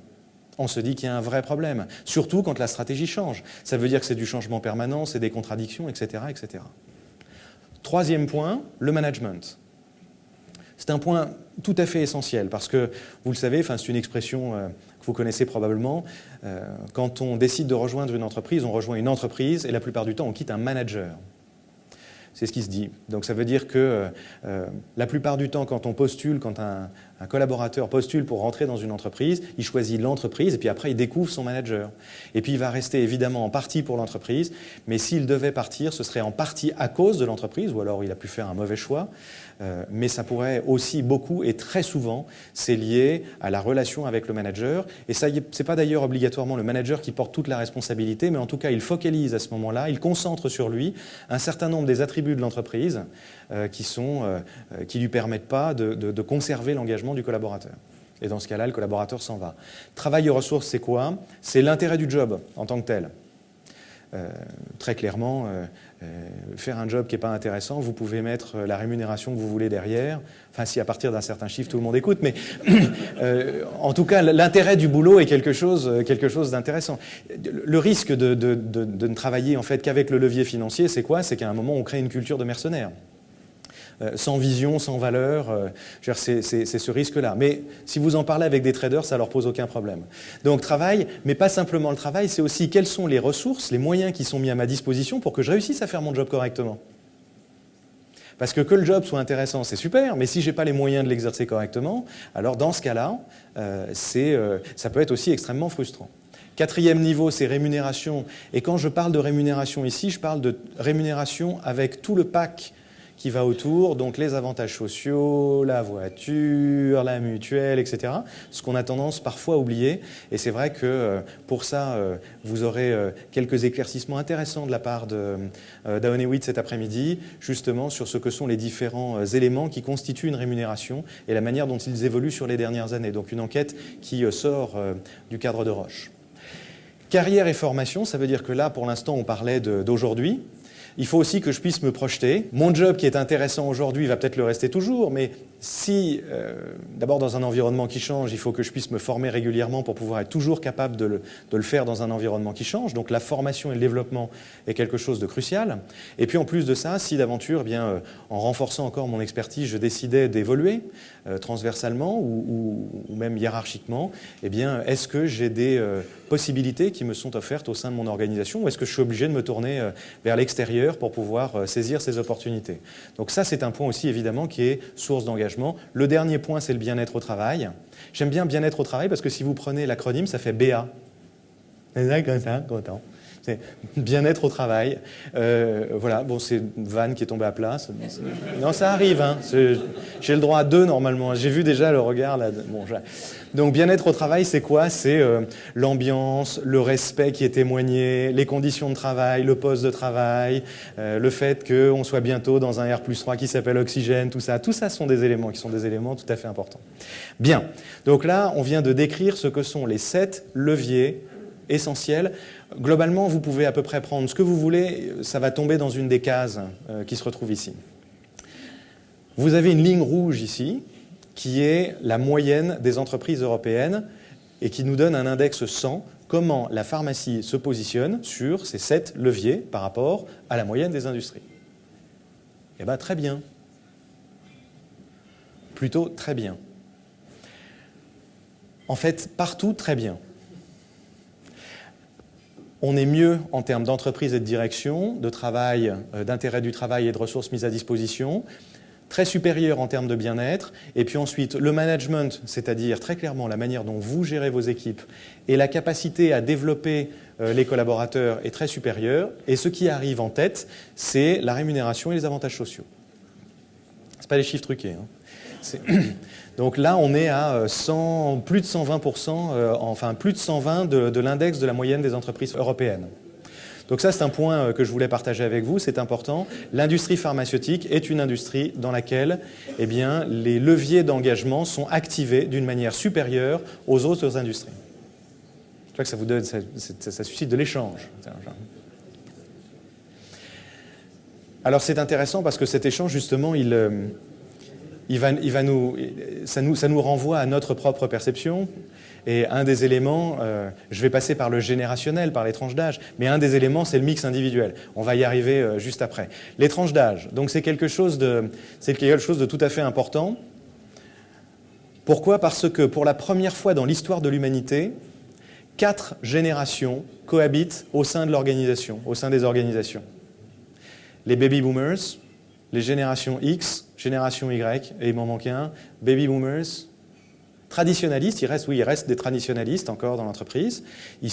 Speaker 1: On se dit qu'il y a un vrai problème, surtout quand la stratégie change. Ça veut dire que c'est du changement permanent, c'est des contradictions, etc., etc. Troisième point, le management. C'est un point tout à fait essentiel parce que, vous le savez, c'est une expression que vous connaissez probablement, quand on décide de rejoindre une entreprise, on rejoint une entreprise et la plupart du temps, on quitte un manager. C'est ce qui se dit. Donc ça veut dire que la plupart du temps, quand on postule, quand un collaborateur postule pour rentrer dans une entreprise, il choisit l'entreprise et puis après il découvre son manager. Et puis il va rester évidemment en partie pour l'entreprise, mais s'il devait partir, ce serait en partie à cause de l'entreprise, ou alors il a pu faire un mauvais choix. Mais ça pourrait aussi beaucoup, et très souvent, c'est lié à la relation avec le manager. Et ça, c'est pas d'ailleurs obligatoirement le manager qui porte toute la responsabilité, mais en tout cas, il focalise à ce moment-là, il concentre sur lui un certain nombre des attributs de l'entreprise qui lui permettent pas de conserver l'engagement du collaborateur. Et dans ce cas-là, le collaborateur s'en va. Travail et ressources, c'est quoi? C'est l'intérêt du job en tant que tel. Très clairement, faire un job qui n'est pas intéressant, vous pouvez mettre la rémunération que vous voulez derrière, enfin si à partir d'un certain chiffre tout le monde écoute, mais en tout cas l'intérêt du boulot est quelque chose d'intéressant. Le risque de ne travailler en fait qu'avec le levier financier, c'est quoi? C'est qu'à un moment on crée une culture de mercenaires. Sans vision, sans valeur, c'est ce risque-là. Mais si vous en parlez avec des traders, ça ne leur pose aucun problème. Donc travail, mais pas simplement le travail, c'est aussi quelles sont les ressources, les moyens qui sont mis à ma disposition pour que je réussisse à faire mon job correctement. Parce que le job soit intéressant, c'est super, mais si je n'ai pas les moyens de l'exercer correctement, alors dans ce cas-là, ça peut être aussi extrêmement frustrant. Quatrième niveau, c'est rémunération. Et quand je parle de rémunération ici, je parle de rémunération avec tout le pack qui va autour, donc les avantages sociaux, la voiture, la mutuelle, etc. Ce qu'on a tendance parfois à oublier. Et c'est vrai que pour ça, vous aurez quelques éclaircissements intéressants de la part d'Aaron Hewitt cet après-midi, justement sur ce que sont les différents éléments qui constituent une rémunération et la manière dont ils évoluent sur les dernières années. Donc une enquête qui sort du cadre de Roche. Carrière et formation, ça veut dire que là, pour l'instant, on parlait d'aujourd'hui. Il faut aussi que je puisse me projeter. Mon job qui est intéressant aujourd'hui va peut-être le rester toujours, mais si, d'abord dans un environnement qui change, il faut que je puisse me former régulièrement pour pouvoir être toujours capable de le faire dans un environnement qui change. Donc la formation et le développement est quelque chose de crucial. Et puis en plus de ça, si d'aventure, en renforçant encore mon expertise, je décidais d'évoluer transversalement ou même hiérarchiquement, est-ce que j'ai des possibilités qui me sont offertes au sein de mon organisation ou est-ce que je suis obligé de me tourner vers l'extérieur pour pouvoir saisir ces opportunités. Donc ça, c'est un point aussi évidemment qui est source d'engagement. Le dernier point, c'est le bien-être au travail. J'aime bien bien-être au travail parce que si vous prenez l'acronyme, ça fait BA. Content. C'est bien-être au travail. Voilà, bon, c'est une vanne qui est tombée à plat. Non, ça arrive. Hein. J'ai le droit à 2 normalement. J'ai vu déjà le regard là. Bon, donc, bien-être au travail, c'est quoi? C'est l'ambiance, le respect qui est témoigné, les conditions de travail, le poste de travail, le fait qu'on soit bientôt dans un R+3 qui s'appelle oxygène, tout ça. Tout ça sont des éléments qui sont des éléments tout à fait importants. Bien. Donc là, on vient de décrire ce que sont les 7 leviers essentiels. Globalement, vous pouvez à peu près prendre ce que vous voulez, ça va tomber dans une des cases qui se retrouve ici. Vous avez une ligne rouge ici, qui est la moyenne des entreprises européennes et qui nous donne un index 100, comment la pharmacie se positionne sur ces 7 leviers par rapport à la moyenne des industries. Eh bien, très bien. Plutôt très bien. En fait, partout, très bien. On est mieux en termes d'entreprise et de direction, de travail, d'intérêt du travail et de ressources mises à disposition, très supérieur en termes de bien-être. Et puis ensuite, le management, c'est-à-dire très clairement la manière dont vous gérez vos équipes et la capacité à développer les collaborateurs est très supérieure. Et ce qui arrive en tête, c'est la rémunération et les avantages sociaux. Ce n'est pas des chiffres truqués. Hein. Donc là, on est à plus de 120%, enfin plus de 120 de l'index de la moyenne des entreprises européennes. Donc ça, c'est un point que je voulais partager avec vous, c'est important. L'industrie pharmaceutique est une industrie dans laquelle eh bien, les leviers d'engagement sont activés d'une manière supérieure aux autres industries. Je crois que ça vous donne, ça suscite de l'échange. Alors c'est intéressant parce que cet échange, justement, ça nous renvoie à notre propre perception. Et un des éléments, je vais passer par le générationnel, par les tranches d'âge, mais un des éléments, c'est le mix individuel. On va y arriver juste après. Les tranches d'âge, donc c'est quelque chose de tout à fait important. Pourquoi ? Parce que pour la première fois dans l'histoire de l'humanité, 4 générations cohabitent au sein de l'organisation, au sein des organisations. Les baby boomers, les générations X, génération Y, et il m'en manque un, baby boomers, traditionalistes, il reste des traditionalistes encore dans l'entreprise. Ils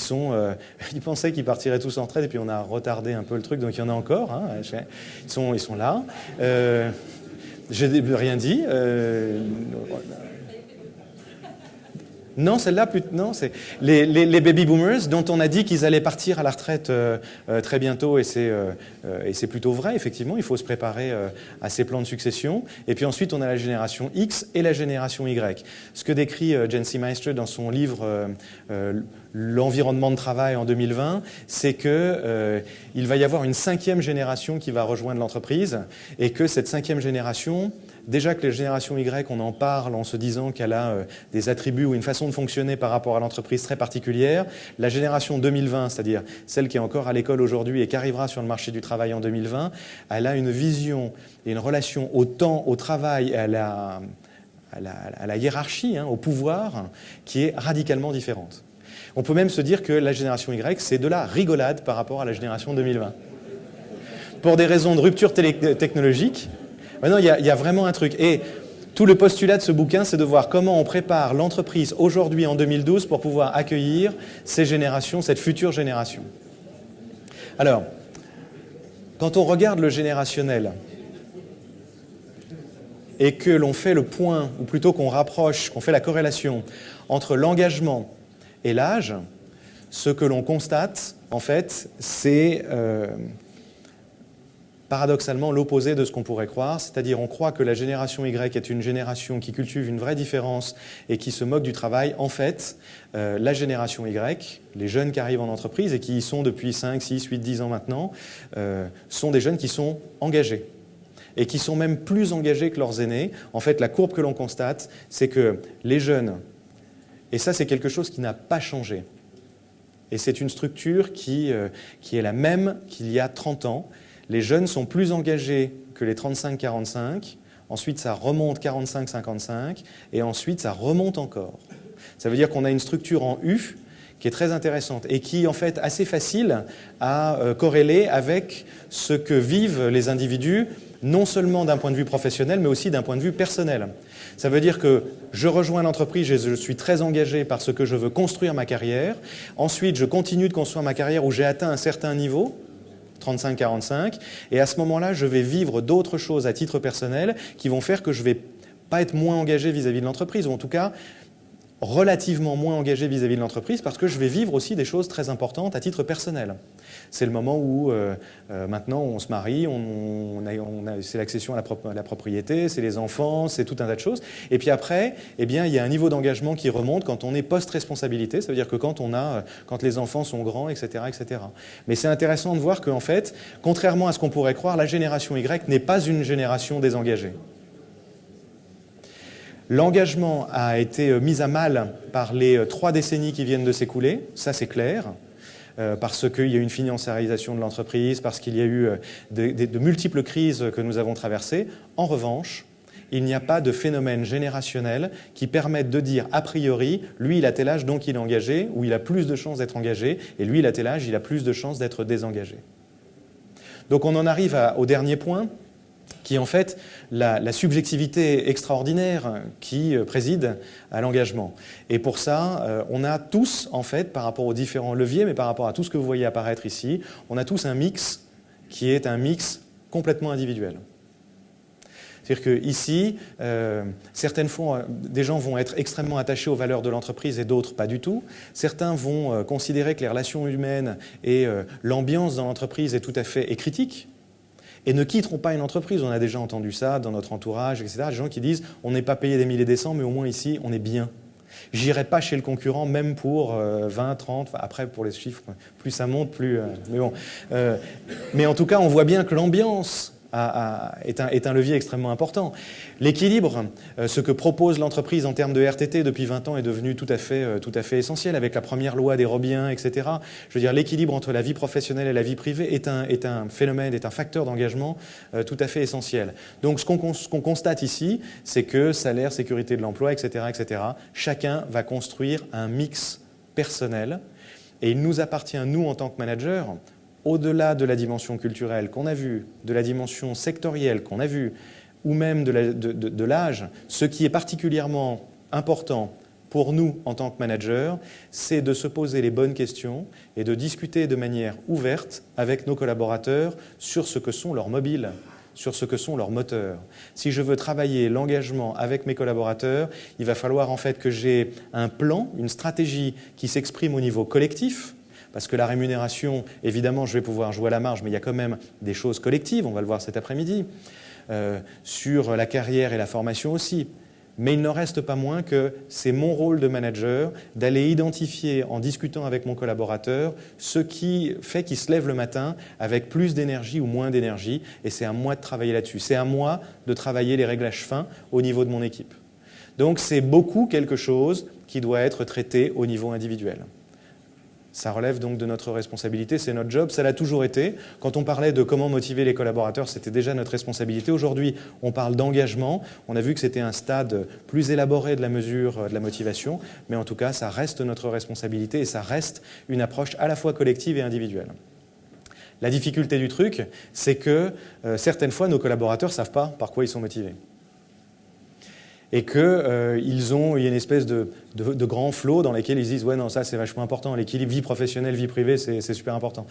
Speaker 1: pensaient qu'ils partiraient tous en retraite et puis on a retardé un peu le truc, donc il y en a encore. Hein, ils sont là. J'ai rien dit. Non, celle-là, non, c'est les baby boomers dont on a dit qu'ils allaient partir à la retraite très bientôt, et c'est plutôt vrai, effectivement, il faut se préparer à ces plans de succession. Et puis ensuite, on a la génération X et la génération Y. Ce que décrit Jen Seemeister dans son livre L'environnement de travail en 2020, c'est qu'il va y avoir une 5e génération qui va rejoindre l'entreprise, et que cette 5e génération... Déjà que les générations Y, on en parle en se disant qu'elle a des attributs ou une façon de fonctionner par rapport à l'entreprise très particulière. La génération 2020, c'est-à-dire celle qui est encore à l'école aujourd'hui et qui arrivera sur le marché du travail en 2020, elle a une vision et une relation au temps, au travail et à la hiérarchie, au pouvoir, qui est radicalement différente. On peut même se dire que la génération Y, c'est de la rigolade par rapport à la génération 2020. Pour des raisons de rupture technologique, maintenant, il y a vraiment un truc. Et tout le postulat de ce bouquin, c'est de voir comment on prépare l'entreprise aujourd'hui en 2012 pour pouvoir accueillir ces générations, cette future génération. Alors, quand on regarde le générationnel et que l'on fait le point, ou plutôt qu'on rapproche, qu'on fait la corrélation entre l'engagement et l'âge, ce que l'on constate, en fait, c'est... paradoxalement l'opposé de ce qu'on pourrait croire, c'est-à-dire on croit que la génération Y est une génération qui cultive une vraie différence et qui se moque du travail. En fait, la génération Y, les jeunes qui arrivent en entreprise et qui y sont depuis 5, 6, 8, 10 ans maintenant, sont des jeunes qui sont engagés et qui sont même plus engagés que leurs aînés. En fait, la courbe que l'on constate, c'est que les jeunes, et ça c'est quelque chose qui n'a pas changé, et c'est une structure qui est la même qu'il y a 30 ans, les jeunes sont plus engagés que les 35-45, ensuite ça remonte 45-55, et ensuite ça remonte encore. Ça veut dire qu'on a une structure en U qui est très intéressante et qui est en fait assez facile à corréler avec ce que vivent les individus, non seulement d'un point de vue professionnel, mais aussi d'un point de vue personnel. Ça veut dire que je rejoins l'entreprise et je suis très engagé parce que je veux construire ma carrière. Ensuite, je continue de construire ma carrière où j'ai atteint un certain niveau, 35-45, et à ce moment-là, je vais vivre d'autres choses à titre personnel qui vont faire que je ne vais pas être moins engagé vis-à-vis de l'entreprise, ou en tout cas relativement moins engagé vis-à-vis de l'entreprise, parce que je vais vivre aussi des choses très importantes à titre personnel. C'est le moment où maintenant on se marie, c'est l'accession à la propriété, c'est les enfants, c'est tout un tas de choses. Et puis après, eh bien, il y a un niveau d'engagement qui remonte quand on est post-responsabilité, ça veut dire que quand les enfants sont grands, etc., etc. Mais c'est intéressant de voir qu'en fait, contrairement à ce qu'on pourrait croire, la génération Y n'est pas une génération désengagée. L'engagement a été mis à mal par les 3 décennies qui viennent de s'écouler, ça c'est clair, parce qu'il y a eu une financiarisation de l'entreprise, parce qu'il y a eu de multiples crises que nous avons traversées. En revanche, il n'y a pas de phénomène générationnel qui permette de dire a priori, lui il a tel âge donc il est engagé, ou il a plus de chances d'être engagé, et lui il a tel âge, il a plus de chances d'être désengagé. Donc on en arrive au dernier point, qui est en fait la subjectivité extraordinaire qui préside à l'engagement. Et pour ça, on a tous, en fait, par rapport aux différents leviers, mais par rapport à tout ce que vous voyez apparaître ici, on a tous un mix qui est un mix complètement individuel. C'est-à-dire qu'ici, certaines fois, des gens vont être extrêmement attachés aux valeurs de l'entreprise et d'autres pas du tout. Certains vont considérer que les relations humaines et l'ambiance dans l'entreprise est critique et ne quitteront pas une entreprise. On a déjà entendu ça dans notre entourage, etc. Des gens qui disent « on n'est pas payé des milliers des cents, mais au moins ici, on est bien ». J'irai pas chez le concurrent, même pour 20, 30, après pour les chiffres, plus ça monte, plus... mais bon. Mais en tout cas, on voit bien que l'ambiance est un levier extrêmement important. L'équilibre, ce que propose l'entreprise en termes de RTT depuis 20 ans est devenu tout à fait essentiel, avec la première loi des Robiens, etc. Je veux dire, l'équilibre entre la vie professionnelle et la vie privée est un phénomène, est un facteur d'engagement tout à fait essentiel. Donc ce qu'on constate ici, c'est que salaire, sécurité de l'emploi, etc., chacun va construire un mix personnel et il nous appartient, nous, en tant que managers, au-delà de la dimension culturelle qu'on a vue, de la dimension sectorielle qu'on a vue, ou même de l'âge, ce qui est particulièrement important pour nous en tant que managers, c'est de se poser les bonnes questions et de discuter de manière ouverte avec nos collaborateurs sur ce que sont leurs mobiles, sur ce que sont leurs moteurs. Si je veux travailler l'engagement avec mes collaborateurs, il va falloir en fait que j'ai un plan, une stratégie qui s'exprime au niveau collectif, parce que la rémunération, évidemment, je vais pouvoir jouer à la marge, mais il y a quand même des choses collectives, on va le voir cet après-midi, sur la carrière et la formation aussi. Mais il n'en reste pas moins que c'est mon rôle de manager d'aller identifier, en discutant avec mon collaborateur, ce qui fait qu'il se lève le matin avec plus d'énergie ou moins d'énergie, et c'est à moi de travailler là-dessus. C'est à moi de travailler les réglages fins au niveau de mon équipe. Donc c'est beaucoup quelque chose qui doit être traité au niveau individuel. Ça relève donc de notre responsabilité, c'est notre job, ça l'a toujours été. Quand on parlait de comment motiver les collaborateurs, c'était déjà notre responsabilité. Aujourd'hui, on parle d'engagement. On a vu que c'était un stade plus élaboré de la mesure de la motivation, mais en tout cas, ça reste notre responsabilité et ça reste une approche à la fois collective et individuelle. La difficulté du truc, c'est que certaines fois, nos collaborateurs ne savent pas par quoi ils sont motivés. Et qu'il y a une espèce de grand flot dans lesquels ils disent « ouais, non, ça c'est vachement important, l'équilibre vie professionnelle, vie privée, c'est super important ».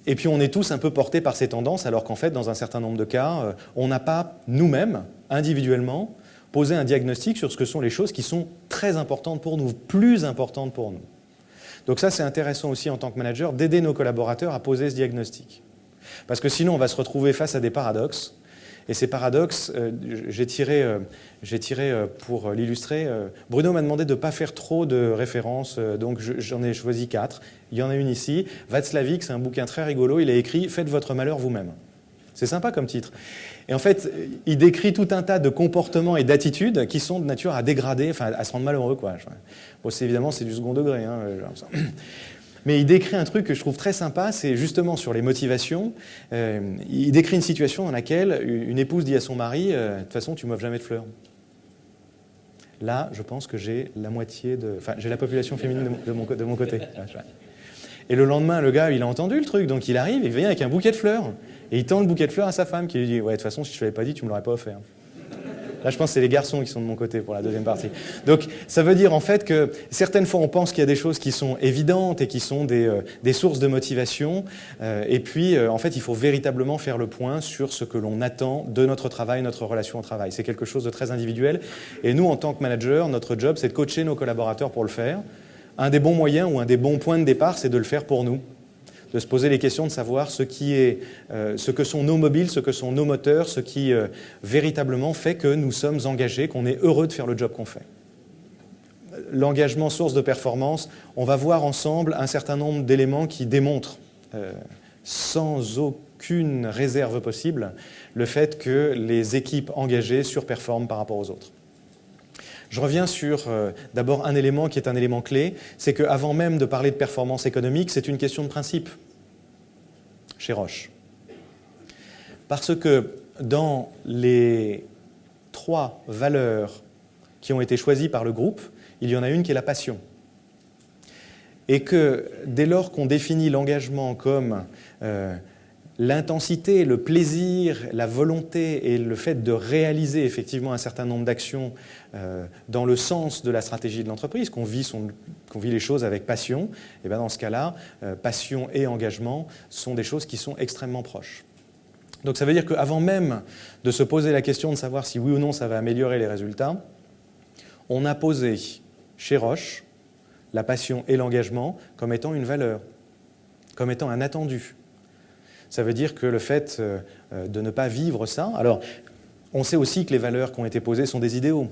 Speaker 1: Et puis on est tous un peu portés par ces tendances, alors qu'en fait, dans un certain nombre de cas, on n'a pas nous-mêmes, individuellement, posé un diagnostic sur ce que sont les choses qui sont très importantes pour nous, plus importantes pour nous. Donc ça, c'est intéressant aussi en tant que manager, d'aider nos collaborateurs à poser ce diagnostic. Parce que sinon, on va se retrouver face à des paradoxes. Et ces paradoxes, j'ai tiré pour l'illustrer. Bruno m'a demandé de ne pas faire trop de références, donc j'en ai choisi 4. Il y en a une ici. Václavic, c'est un bouquin très rigolo. Il a écrit « Faites votre malheur vous-même ». C'est sympa comme titre. Et en fait, il décrit tout un tas de comportements et d'attitudes qui sont de nature à dégrader, enfin à se rendre malheureux, quoi. Bon, évidemment, c'est du second degré. Hein, mais il décrit un truc que je trouve très sympa, c'est justement sur les motivations. Il décrit une situation dans laquelle une épouse dit à son mari « de toute façon, tu m'offres jamais de fleurs ». Là, je pense que j'ai la moitié de... Enfin, j'ai la population féminine de mon côté. Et le lendemain, le gars, il a entendu le truc, donc il arrive, il vient avec un bouquet de fleurs. Et il tend le bouquet de fleurs à sa femme, qui lui dit « ouais, de toute façon, si je ne te l'avais pas dit, tu ne me l'aurais pas offert ». Là, je pense que c'est les garçons qui sont de mon côté pour la deuxième partie. Donc, ça veut dire en fait que certaines fois, on pense qu'il y a des choses qui sont évidentes et qui sont des sources de motivation. Et puis, en fait, il faut véritablement faire le point sur ce que l'on attend de notre travail, notre relation au travail. C'est quelque chose de très individuel. Et nous, en tant que manager, notre job, c'est de coacher nos collaborateurs pour le faire. Un des bons moyens ou un des bons points de départ, c'est de le faire pour nous. De se poser les questions, de savoir ce que sont nos mobiles, ce que sont nos moteurs, ce qui véritablement fait que nous sommes engagés, qu'on est heureux de faire le job qu'on fait. L'engagement source de performance, on va voir ensemble un certain nombre d'éléments qui démontrent sans aucune réserve possible le fait que les équipes engagées surperforment par rapport aux autres. Je reviens sur d'abord un élément qui est un élément clé, c'est qu'avant même de parler de performance économique, c'est une question de principe chez Roche. Parce que dans les 3 valeurs qui ont été choisies par le groupe, il y en a une qui est la passion. Et que dès lors qu'on définit l'engagement comme l'intensité, le plaisir, la volonté et le fait de réaliser effectivement un certain nombre d'actions dans le sens de la stratégie de l'entreprise, qu'on vit les choses avec passion, et bien dans ce cas-là, passion et engagement sont des choses qui sont extrêmement proches. Donc ça veut dire qu'avant même de se poser la question de savoir si oui ou non ça va améliorer les résultats, on a posé chez Roche la passion et l'engagement comme étant une valeur, comme étant un attendu. Ça veut dire que le fait de ne pas vivre ça... Alors, on sait aussi que les valeurs qui ont été posées sont des idéaux.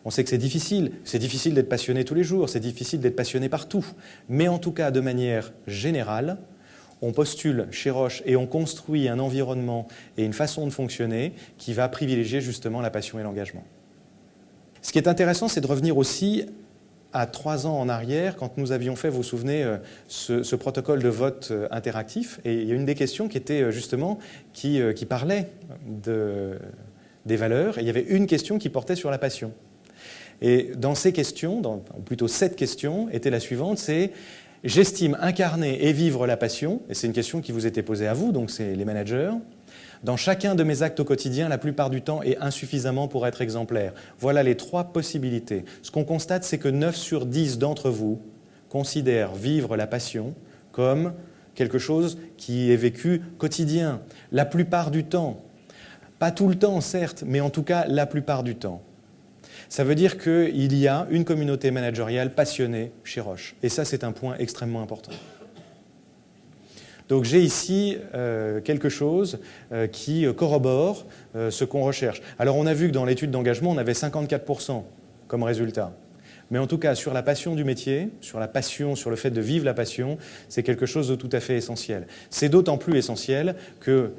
Speaker 1: On sait que c'est difficile d'être passionné tous les jours, c'est difficile d'être passionné partout. Mais en tout cas, de manière générale, on postule chez Roche et on construit un environnement et une façon de fonctionner qui va privilégier justement la passion et l'engagement. Ce qui est intéressant, c'est de revenir aussi à 3 ans en arrière, quand nous avions fait, vous vous souvenez, ce protocole de vote interactif. Et il y a une des questions qui était justement, qui parlait des valeurs, et il y avait une question qui portait sur la passion. Et dans ces questions, ou plutôt cette question, était la suivante, c'est « J'estime incarner et vivre la passion », et c'est une question qui vous était posée à vous, donc c'est les managers, dans chacun de mes actes au quotidien, la plupart du temps, et insuffisamment pour être exemplaire. Voilà les 3 possibilités. Ce qu'on constate, c'est que 9 sur 10 d'entre vous considèrent vivre la passion comme quelque chose qui est vécu quotidien, la plupart du temps. Pas tout le temps, certes, mais en tout cas la plupart du temps. Ça veut dire qu'il y a une communauté managériale passionnée chez Roche. Et ça, c'est un point extrêmement important. Donc j'ai ici quelque chose qui corrobore ce qu'on recherche. Alors on a vu que dans l'étude d'engagement, on avait 54% comme résultat. Mais en tout cas, sur la passion du métier, sur la passion, sur le fait de vivre la passion, c'est quelque chose de tout à fait essentiel. C'est d'autant plus essentiel que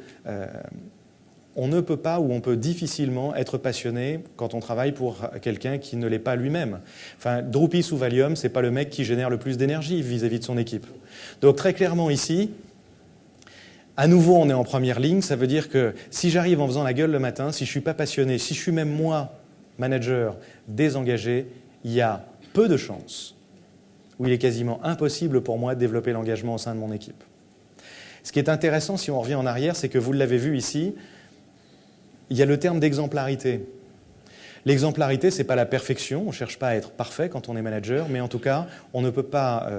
Speaker 1: on ne peut pas ou on peut difficilement être passionné quand on travaille pour quelqu'un qui ne l'est pas lui-même. Enfin, Drupis ou Valium, ce n'est pas le mec qui génère le plus d'énergie vis-à-vis de son équipe. Donc très clairement ici, à nouveau, on est en première ligne. Ça veut dire que si j'arrive en faisant la gueule le matin, si je ne suis pas passionné, si je suis même moi, manager, désengagé, il y a peu de chances, où il est quasiment impossible pour moi de développer l'engagement au sein de mon équipe. Ce qui est intéressant, si on revient en arrière, c'est que vous l'avez vu ici, il y a le terme d'exemplarité. L'exemplarité, ce n'est pas la perfection, on ne cherche pas à être parfait quand on est manager, mais en tout cas, on ne peut pas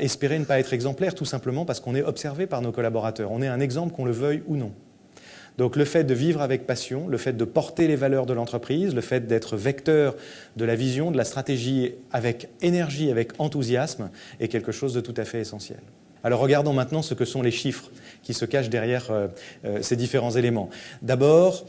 Speaker 1: espérer ne pas être exemplaire, tout simplement parce qu'on est observé par nos collaborateurs. On est un exemple, qu'on le veuille ou non. Donc le fait de vivre avec passion, le fait de porter les valeurs de l'entreprise, le fait d'être vecteur de la vision, de la stratégie avec énergie, avec enthousiasme, est quelque chose de tout à fait essentiel. Alors regardons maintenant ce que sont les chiffres qui se cachent derrière ces différents éléments. D'abord,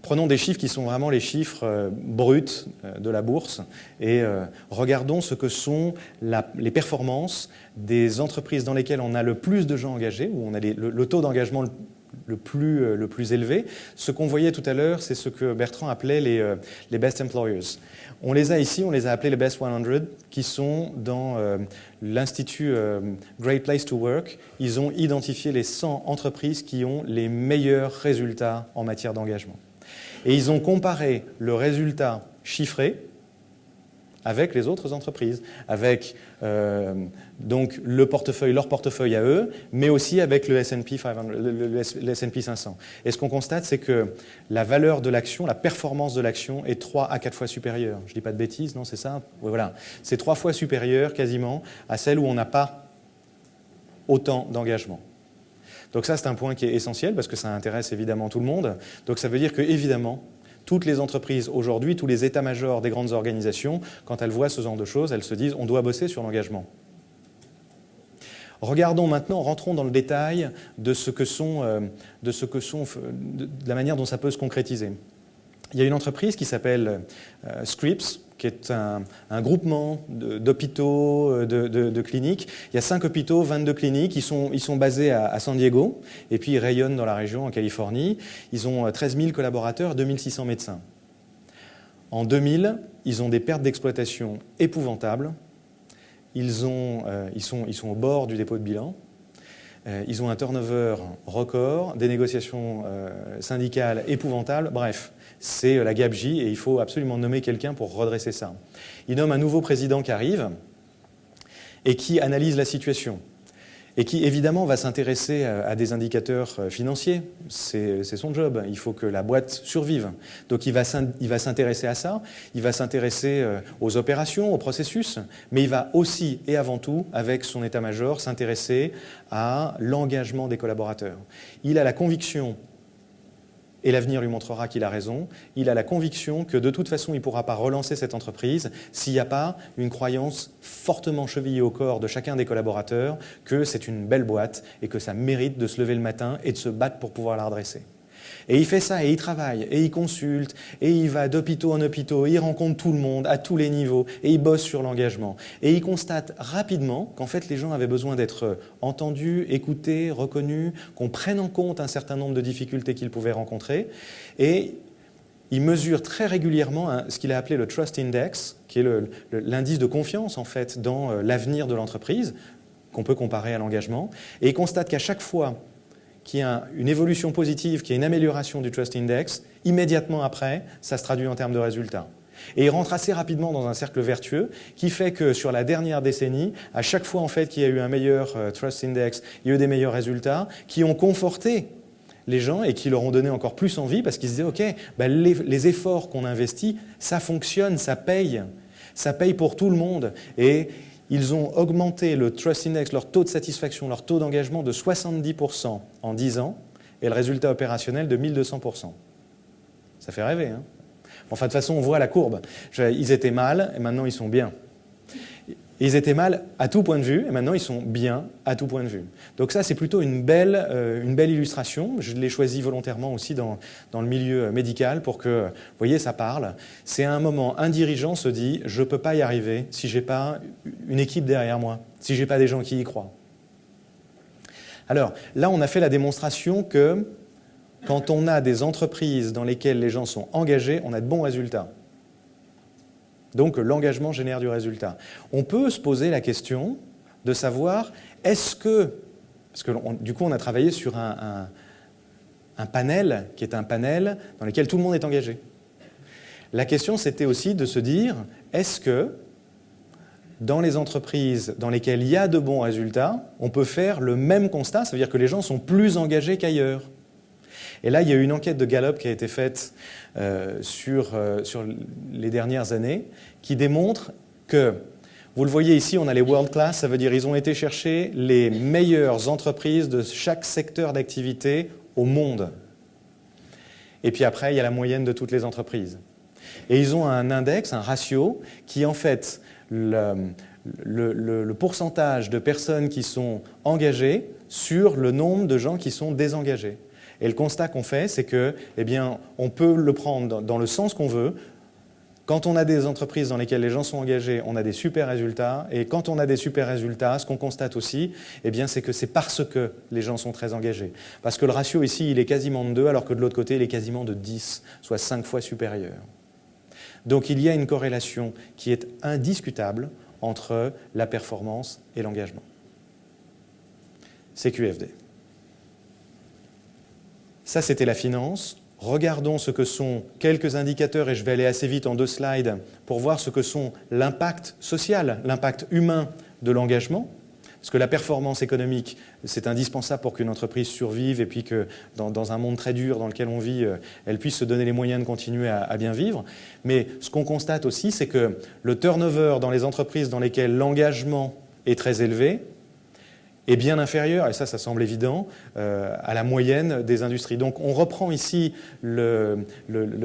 Speaker 1: prenons des chiffres qui sont vraiment les chiffres bruts de la bourse et regardons ce que sont les performances des entreprises dans lesquelles on a le plus de gens engagés, où on a le taux d'engagement le plus élevé. Ce qu'on voyait tout à l'heure, c'est ce que Bertrand appelait les best employers. On les a ici, on les a appelés les best 100, qui sont dans l'Institut Great Place to Work. Ils ont identifié les 100 entreprises qui ont les meilleurs résultats en matière d'engagement. Et ils ont comparé le résultat chiffré avec les autres entreprises, avec donc leur portefeuille à eux, mais aussi avec le S&P 500, le S&P 500. Et ce qu'on constate, c'est que la valeur de l'action, la performance de l'action est 3 à 4 fois supérieure. Je ne dis pas de bêtises, non, c'est ça? Oui, voilà. C'est 3 fois supérieure quasiment à celle où on n'a pas autant d'engagement. Donc ça, c'est un point qui est essentiel parce que ça intéresse évidemment tout le monde. Donc ça veut dire que, évidemment, toutes les entreprises aujourd'hui, tous les états-majors des grandes organisations, quand elles voient ce genre de choses, elles se disent « on doit bosser sur l'engagement ». Regardons maintenant, rentrons dans le détail de la manière dont ça peut se concrétiser. Il y a une entreprise qui s'appelle Scripps, qui est un groupement d'hôpitaux, de cliniques. Il y a 5 hôpitaux, 22 cliniques. Ils sont basés à San Diego et puis ils rayonnent dans la région, en Californie. Ils ont 13 000 collaborateurs, 2600 médecins. En 2000, ils ont des pertes d'exploitation épouvantables. Ils sont au bord du dépôt de bilan. Ils ont un turnover record, des négociations syndicales épouvantables. Bref, c'est la gabegie et il faut absolument nommer quelqu'un pour redresser ça. Ils nomment un nouveau président qui arrive et qui analyse la situation. et qui évidemment va s'intéresser à des indicateurs financiers. C'est son job, il faut que la boîte survive. Donc il va s'intéresser à ça, il va s'intéresser aux opérations, aux processus, mais il va aussi et avant tout, avec son état-major, s'intéresser à l'engagement des collaborateurs. Il a la conviction, et l'avenir lui montrera qu'il a raison, il a la conviction que de toute façon, il ne pourra pas relancer cette entreprise s'il n'y a pas une croyance fortement chevillée au corps de chacun des collaborateurs que c'est une belle boîte et que ça mérite de se lever le matin et de se battre pour pouvoir la redresser. Et il fait ça, et il travaille, et il consulte, et il va d'hôpitaux en hôpitaux, il rencontre tout le monde à tous les niveaux, et il bosse sur l'engagement. Et il constate rapidement qu'en fait les gens avaient besoin d'être entendus, écoutés, reconnus, qu'on prenne en compte un certain nombre de difficultés qu'ils pouvaient rencontrer. Et il mesure très régulièrement ce qu'il a appelé le Trust Index, qui est l'indice de confiance en fait dans l'avenir de l'entreprise, qu'on peut comparer à l'engagement. Et il constate qu'à chaque fois qu'il y a une évolution positive, qu'il y a une amélioration du Trust Index, immédiatement après, ça se traduit en termes de résultats. Et il rentre assez rapidement dans un cercle vertueux qui fait que sur la dernière décennie, à chaque fois en fait, qu'il y a eu un meilleur Trust Index, il y a eu des meilleurs résultats qui ont conforté les gens et qui leur ont donné encore plus envie parce qu'ils se disaient « Ok, les efforts qu'on investit, ça fonctionne, ça paye pour tout le monde. » Et ils ont augmenté le Trust Index, leur taux de satisfaction, leur taux d'engagement de 70% en 10 ans et le résultat opérationnel de 1200%. Ça fait rêver, hein? Enfin, de toute façon, on voit la courbe. Ils étaient mal et maintenant ils sont bien. Ils étaient mal à tout point de vue et maintenant ils sont bien à tout point de vue. Donc ça, c'est plutôt une belle illustration. Je l'ai choisi volontairement aussi dans le milieu médical pour que, vous voyez, ça parle. C'est à un moment, un dirigeant se dit « je ne peux pas y arriver si je n'ai pas une équipe derrière moi, si je n'ai pas des gens qui y croient ». Alors là, on a fait la démonstration que quand on a des entreprises dans lesquelles les gens sont engagés, on a de bons résultats. Donc l'engagement génère du résultat. On peut se poser la question de savoir est-ce que, parce que du coup on a travaillé sur un panel qui est un panel dans lequel tout le monde est engagé. La question c'était aussi de se dire est-ce que dans les entreprises dans lesquelles il y a de bons résultats, on peut faire le même constat, ça veut dire que les gens sont plus engagés qu'ailleurs. Et là, il y a eu une enquête de Gallup qui a été faite sur les dernières années qui démontre que, vous le voyez ici, on a les world class, ça veut dire qu'ils ont été chercher les meilleures entreprises de chaque secteur d'activité au monde. Et puis après, il y a la moyenne de toutes les entreprises. Et ils ont un index, un ratio, qui en fait, le pourcentage de personnes qui sont engagées sur le nombre de gens qui sont désengagés. Et le constat qu'on fait, c'est que, eh bien, on peut le prendre dans le sens qu'on veut. Quand on a des entreprises dans lesquelles les gens sont engagés, on a des super résultats. Et quand on a des super résultats, ce qu'on constate aussi, eh bien, c'est que c'est parce que les gens sont très engagés. Parce que le ratio ici, il est quasiment de 2, alors que de l'autre côté, il est quasiment de 10, soit 5 fois supérieur. Donc il y a une corrélation qui est indiscutable entre la performance et l'engagement. CQFD. Ça, c'était la finance. Regardons ce que sont quelques indicateurs, et je vais aller assez vite en 2 slides, pour voir ce que sont l'impact social, l'impact humain de l'engagement. Parce que la performance économique, c'est indispensable pour qu'une entreprise survive et puis que dans un monde très dur dans lequel on vit, elle puisse se donner les moyens de continuer à bien vivre. Mais ce qu'on constate aussi, c'est que le turnover dans les entreprises dans lesquelles l'engagement est très élevé, est bien inférieur, et ça semble évident, à la moyenne des industries. Donc on reprend ici le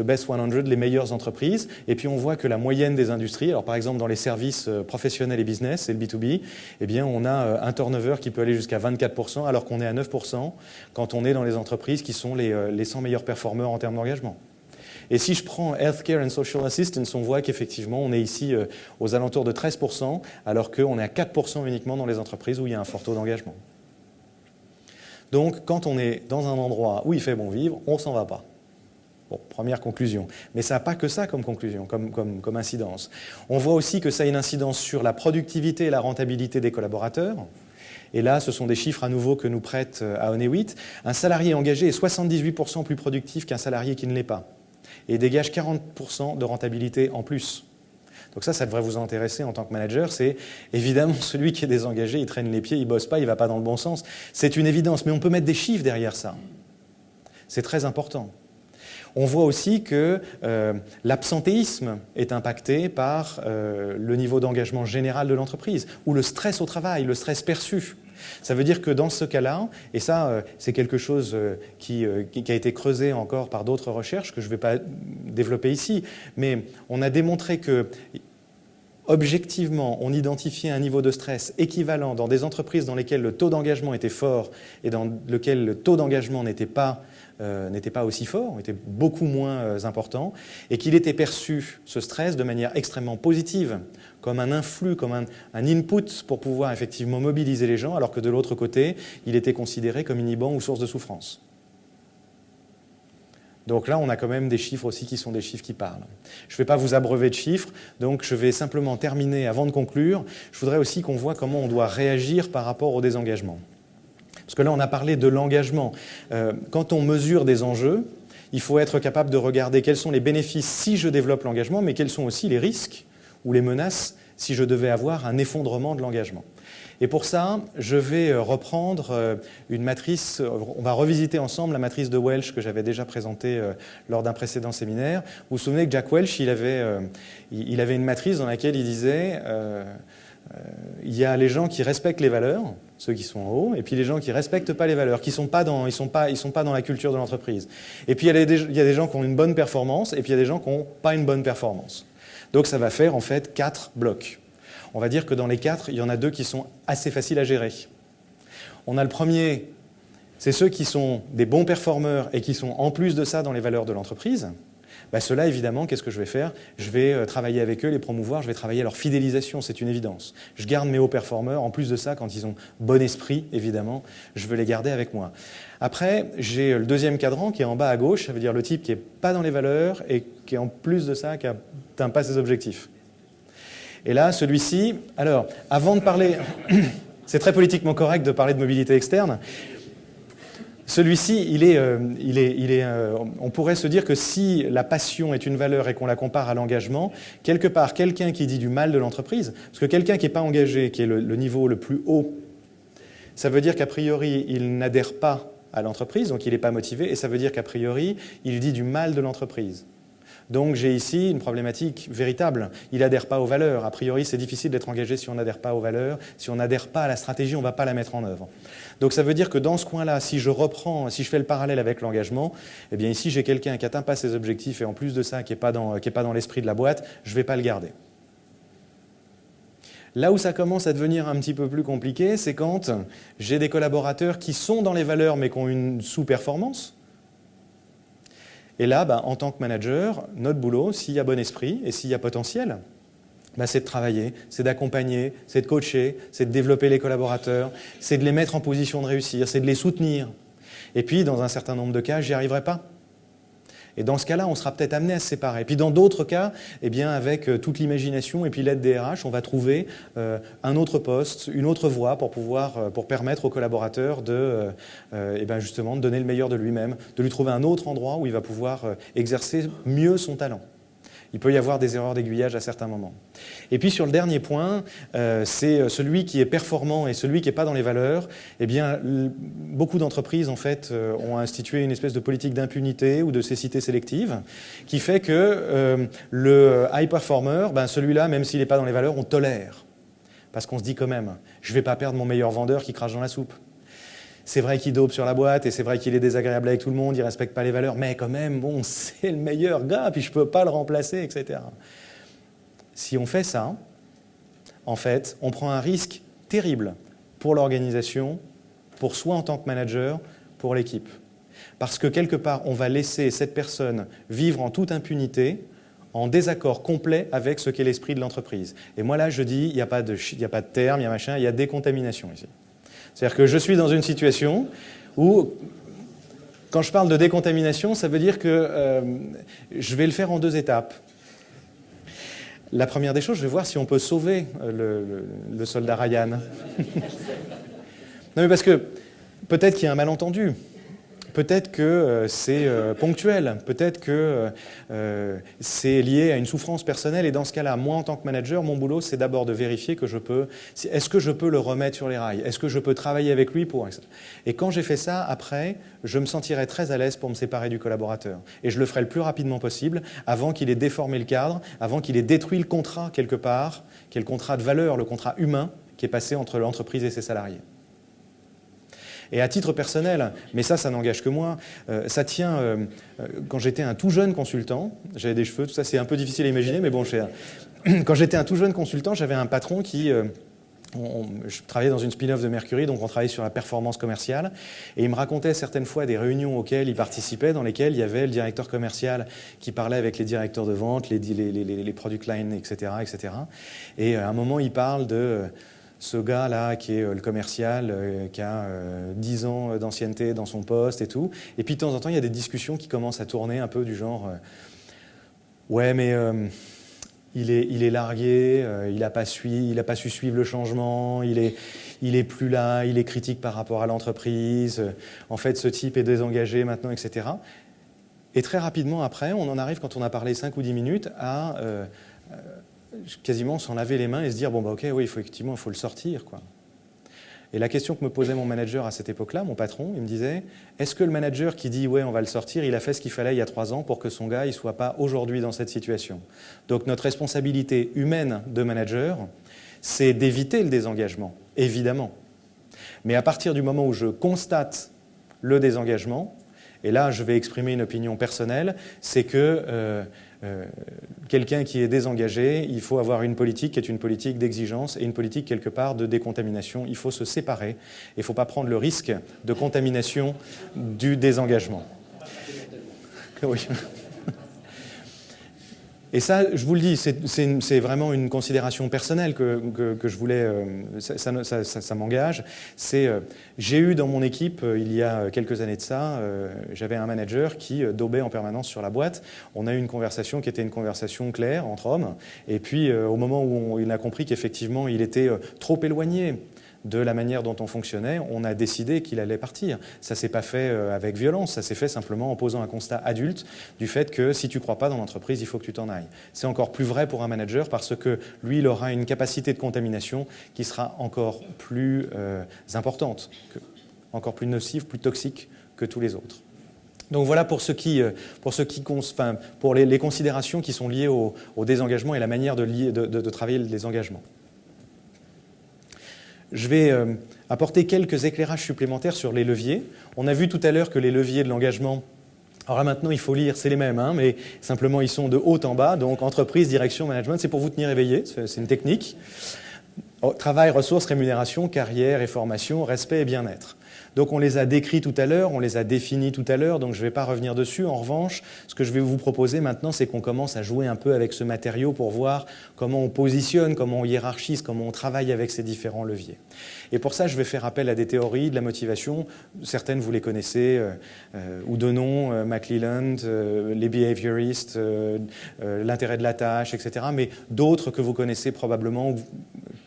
Speaker 1: Best 100, les meilleures entreprises, et puis on voit que la moyenne des industries, alors par exemple dans les services professionnels et business, et le B2B, eh bien on a un turnover qui peut aller jusqu'à 24%, alors qu'on est à 9% quand on est dans les entreprises qui sont les 100 meilleurs performeurs en termes d'engagement. Et si je prends Healthcare and Social Assistance, on voit qu'effectivement, on est ici aux alentours de 13%, alors qu'on est à 4% uniquement dans les entreprises où il y a un fort taux d'engagement. Donc, quand on est dans un endroit où il fait bon vivre, on ne s'en va pas. Bon, première conclusion. Mais ça n'a pas que ça comme conclusion, comme incidence. On voit aussi que ça a une incidence sur la productivité et la rentabilité des collaborateurs. Et là, ce sont des chiffres à nouveau que nous prête à Honeywitt. Un salarié engagé est 78% plus productif qu'un salarié qui ne l'est pas. Et dégage 40% de rentabilité en plus. Donc ça devrait vous intéresser en tant que manager. C'est évidemment celui qui est désengagé, il traîne les pieds, il bosse pas, il va pas dans le bon sens. C'est une évidence, mais on peut mettre des chiffres derrière ça. C'est très important. On voit aussi que l'absentéisme est impacté par le niveau d'engagement général de l'entreprise, ou le stress au travail, le stress perçu. Ça veut dire que dans ce cas-là, et ça c'est quelque chose qui a été creusé encore par d'autres recherches que je ne vais pas développer ici, mais on a démontré que objectivement, on identifiait un niveau de stress équivalent dans des entreprises dans lesquelles le taux d'engagement était fort et dans lesquelles le taux d'engagement n'était pas aussi fort, était beaucoup moins important, et qu'il était perçu, ce stress, de manière extrêmement positive, comme un influx, comme un input pour pouvoir effectivement mobiliser les gens, alors que de l'autre côté, il était considéré comme inhibant ou source de souffrance. Donc là, on a quand même des chiffres aussi qui sont des chiffres qui parlent. Je ne vais pas vous abreuver de chiffres, donc je vais simplement terminer avant de conclure. Je voudrais aussi qu'on voit comment on doit réagir par rapport au désengagement. Parce que là, on a parlé de l'engagement. Quand on mesure des enjeux, il faut être capable de regarder quels sont les bénéfices si je développe l'engagement, mais quels sont aussi les risques ou les menaces si je devais avoir un effondrement de l'engagement. Et pour ça, je vais reprendre une matrice, on va revisiter ensemble la matrice de Welch que j'avais déjà présentée lors d'un précédent séminaire. Vous vous souvenez que Jack Welch, il avait une matrice dans laquelle il disait il y a les gens qui respectent les valeurs, ceux qui sont en haut, et puis les gens qui ne respectent pas les valeurs, qui ne sont pas dans la culture de l'entreprise. Et puis il y a des gens qui ont une bonne performance, et puis il y a des gens qui n'ont pas une bonne performance. Donc ça va faire en fait 4 blocs. On va dire que dans les 4, il y en a 2 qui sont assez faciles à gérer. On a le premier, c'est ceux qui sont des bons performeurs et qui sont en plus de ça dans les valeurs de l'entreprise. Ceux-là, évidemment, qu'est-ce que je vais faire? Je vais travailler avec eux, les promouvoir, je vais travailler à leur fidélisation, c'est une évidence. Je garde mes hauts performeurs, en plus de ça, quand ils ont bon esprit, évidemment, je veux les garder avec moi. Après, j'ai le deuxième cadran qui est en bas à gauche, ça veut dire le type qui n'est pas dans les valeurs et qui, en plus de ça, qui n'atteint pas ses objectifs. Et là, celui-ci, alors, avant de parler, c'est très politiquement correct de parler de mobilité externe. Celui-ci, on pourrait se dire que si la passion est une valeur et qu'on la compare à l'engagement, quelque part, quelqu'un qui dit du mal de l'entreprise, parce que quelqu'un qui n'est pas engagé, qui est le niveau le plus haut, ça veut dire qu'a priori, il n'adhère pas à l'entreprise, donc il n'est pas motivé, et ça veut dire qu'a priori, il dit du mal de l'entreprise. Donc j'ai ici une problématique véritable. Il n'adhère pas aux valeurs. A priori, c'est difficile d'être engagé si on n'adhère pas aux valeurs. Si on n'adhère pas à la stratégie, on ne va pas la mettre en œuvre. Donc ça veut dire que dans ce coin-là, si je fais le parallèle avec l'engagement, eh bien ici j'ai quelqu'un qui n'atteint pas ses objectifs et en plus de ça, qui n'est pas dans l'esprit de la boîte, je ne vais pas le garder. Là où ça commence à devenir un petit peu plus compliqué, c'est quand j'ai des collaborateurs qui sont dans les valeurs mais qui ont une sous-performance. Et là, en tant que manager, notre boulot, s'il y a bon esprit et s'il y a potentiel, c'est de travailler, c'est d'accompagner, c'est de coacher, c'est de développer les collaborateurs, c'est de les mettre en position de réussir, c'est de les soutenir. Et puis, dans un certain nombre de cas, j'y arriverai pas. Et dans ce cas-là, on sera peut-être amené à se séparer. Et puis dans d'autres cas, avec toute l'imagination et puis l'aide des RH, on va trouver un autre poste, une autre voie pour permettre aux collaborateurs justement de donner le meilleur de lui-même, de lui trouver un autre endroit où il va pouvoir exercer mieux son talent. Il peut y avoir des erreurs d'aiguillage à certains moments. Et puis sur le dernier point, c'est celui qui est performant et celui qui n'est pas dans les valeurs. Beaucoup d'entreprises en fait ont institué une espèce de politique d'impunité ou de cécité sélective qui fait que le high performer, celui-là, même s'il n'est pas dans les valeurs, on tolère. Parce qu'on se dit quand même, je ne vais pas perdre mon meilleur vendeur qui crache dans la soupe. C'est vrai qu'il dope sur la boîte et c'est vrai qu'il est désagréable avec tout le monde, il ne respecte pas les valeurs, mais quand même, c'est le meilleur gars, puis je ne peux pas le remplacer, etc. Si on fait ça, en fait, on prend un risque terrible pour l'organisation, pour soi en tant que manager, pour l'équipe. Parce que quelque part, on va laisser cette personne vivre en toute impunité, en désaccord complet avec ce qu'est l'esprit de l'entreprise. Et moi là, je dis, il n'y a pas de terme, il y a machin, il y a décontamination ici. C'est-à-dire que je suis dans une situation où, quand je parle de décontamination, ça veut dire que je vais le faire en 2 étapes. La première des choses, je vais voir si on peut sauver le soldat Ryan. Non mais parce que peut-être qu'il y a un malentendu. Peut-être que c'est ponctuel, peut-être que c'est lié à une souffrance personnelle, et dans ce cas-là, moi en tant que manager, mon boulot c'est d'abord de vérifier que est-ce que je peux le remettre sur les rails, est-ce que je peux travailler avec lui pour... Et quand j'ai fait ça, après, je me sentirai très à l'aise pour me séparer du collaborateur. Et je le ferai le plus rapidement possible, avant qu'il ait déformé le cadre, avant qu'il ait détruit le contrat quelque part, qui est le contrat de valeur, le contrat humain, qui est passé entre l'entreprise et ses salariés. Et à titre personnel, mais ça n'engage que moi, ça tient, quand j'étais un tout jeune consultant, j'avais des cheveux, tout ça c'est un peu difficile à imaginer, mais bon, quand j'étais un tout jeune consultant, j'avais un patron qui... je travaillais dans une spin-off de Mercury, donc on travaillait sur la performance commerciale, et il me racontait certaines fois des réunions auxquelles il participait, dans lesquelles il y avait le directeur commercial qui parlait avec les directeurs de vente, les product lines, etc., etc. Et à un moment, il parle de... ce gars-là qui est le commercial, qui a 10 ans d'ancienneté dans son poste et tout. Et puis de temps en temps, il y a des discussions qui commencent à tourner un peu du genre ouais, mais il est largué, il n'a pas su suivre le changement, il est plus là, il est critique par rapport à l'entreprise. En fait, ce type est désengagé maintenant, etc. Et très rapidement après, on en arrive, quand on a parlé 5 ou 10 minutes, à... quasiment s'en laver les mains et se dire bon bah ok, oui, effectivement il faut le sortir, quoi. Et la question que me posait mon manager à cette époque-là, mon patron, il me disait est-ce que le manager qui dit ouais on va le sortir, il a fait ce qu'il fallait il y a 3 ans pour que son gars il soit pas aujourd'hui dans cette situation? Donc notre responsabilité humaine de manager, c'est d'éviter le désengagement, évidemment. Mais à partir du moment où je constate le désengagement, et là je vais exprimer une opinion personnelle, c'est que quelqu'un qui est désengagé, il faut avoir une politique qui est une politique d'exigence et une politique quelque part de décontamination. Il faut se séparer et il ne faut pas prendre le risque de contamination du désengagement. Oui. Et ça, je vous le dis, c'est vraiment une considération personnelle que je voulais, ça m'engage. J'ai eu dans mon équipe, il y a quelques années de ça, j'avais un manager qui daubait en permanence sur la boîte. On a eu une conversation qui était une conversation claire entre hommes. Et puis, au moment où il a compris qu'effectivement, il était trop éloigné de la manière dont on fonctionnait, on a décidé qu'il allait partir. Ça ne s'est pas fait avec violence, ça s'est fait simplement en posant un constat adulte du fait que si tu ne crois pas dans l'entreprise, il faut que tu t'en ailles. C'est encore plus vrai pour un manager parce que lui, il aura une capacité de contamination qui sera encore plus importante, encore plus nocive, plus toxique que tous les autres. Donc voilà pour les considérations qui sont liées au désengagement et la manière de travailler le désengagement. Je vais apporter quelques éclairages supplémentaires sur les leviers. On a vu tout à l'heure que les leviers de l'engagement, alors là maintenant il faut lire, c'est les mêmes, hein, mais simplement ils sont de haut en bas, donc entreprise, direction, management, c'est pour vous tenir éveillé, c'est une technique. Travail, ressources, rémunération, carrière et formation, respect et bien-être. Donc on les a décrits tout à l'heure, on les a définis tout à l'heure, donc je ne vais pas revenir dessus. En revanche, ce que je vais vous proposer maintenant, c'est qu'on commence à jouer un peu avec ce matériau pour voir comment on positionne, comment on hiérarchise, comment on travaille avec ces différents leviers. Et pour ça, je vais faire appel à des théories de la motivation. Certaines, vous les connaissez, ou de nom, McClelland, les behavioristes, l'intérêt de la tâche, etc. Mais d'autres que vous connaissez probablement,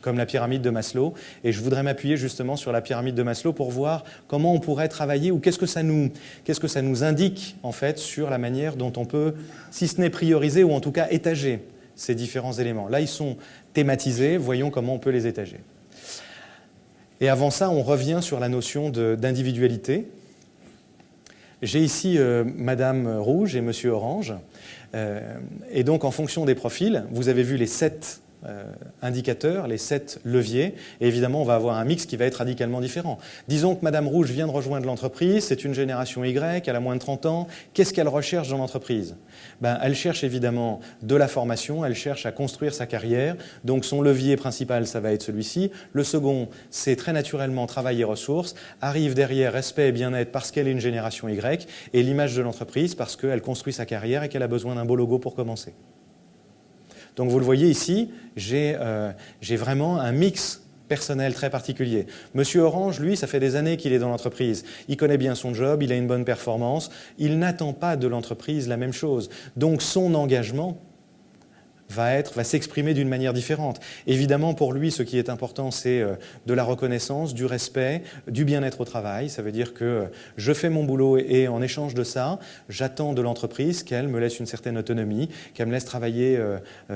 Speaker 1: comme la pyramide de Maslow. Et je voudrais m'appuyer justement sur la pyramide de Maslow pour voir comment on pourrait travailler ou qu'est-ce que ça nous indique en fait sur la manière dont on peut, si ce n'est prioriser ou en tout cas étager ces différents éléments. Là, ils sont thématisés, voyons comment on peut les étager. Et avant ça, on revient sur la notion d'individualité. J'ai ici Madame Rouge et Monsieur Orange. Et donc, en fonction des profils, vous avez vu les 7 indicateurs, les 7 leviers, et évidemment on va avoir un mix qui va être radicalement différent. Disons que Madame Rouge vient de rejoindre l'entreprise, c'est une génération Y, elle a moins de 30 ans, qu'est-ce qu'elle recherche dans l'entreprise? Elle cherche évidemment de la formation, elle cherche à construire sa carrière, donc son levier principal ça va être celui-ci. Le second, c'est très naturellement travail et ressources, arrive derrière respect et bien-être parce qu'elle est une génération Y, et l'image de l'entreprise parce qu'elle construit sa carrière et qu'elle a besoin d'un beau logo pour commencer. Donc vous le voyez ici, j'ai vraiment un mix personnel très particulier. Monsieur Orange, lui, ça fait des années qu'il est dans l'entreprise. Il connaît bien son job, il a une bonne performance. Il n'attend pas de l'entreprise la même chose. Donc son engagement va s'exprimer d'une manière différente. Évidemment, pour lui, ce qui est important, c'est de la reconnaissance, du respect, du bien-être au travail. Ça veut dire que je fais mon boulot et en échange de ça, j'attends de l'entreprise qu'elle me laisse une certaine autonomie, qu'elle me laisse travailler,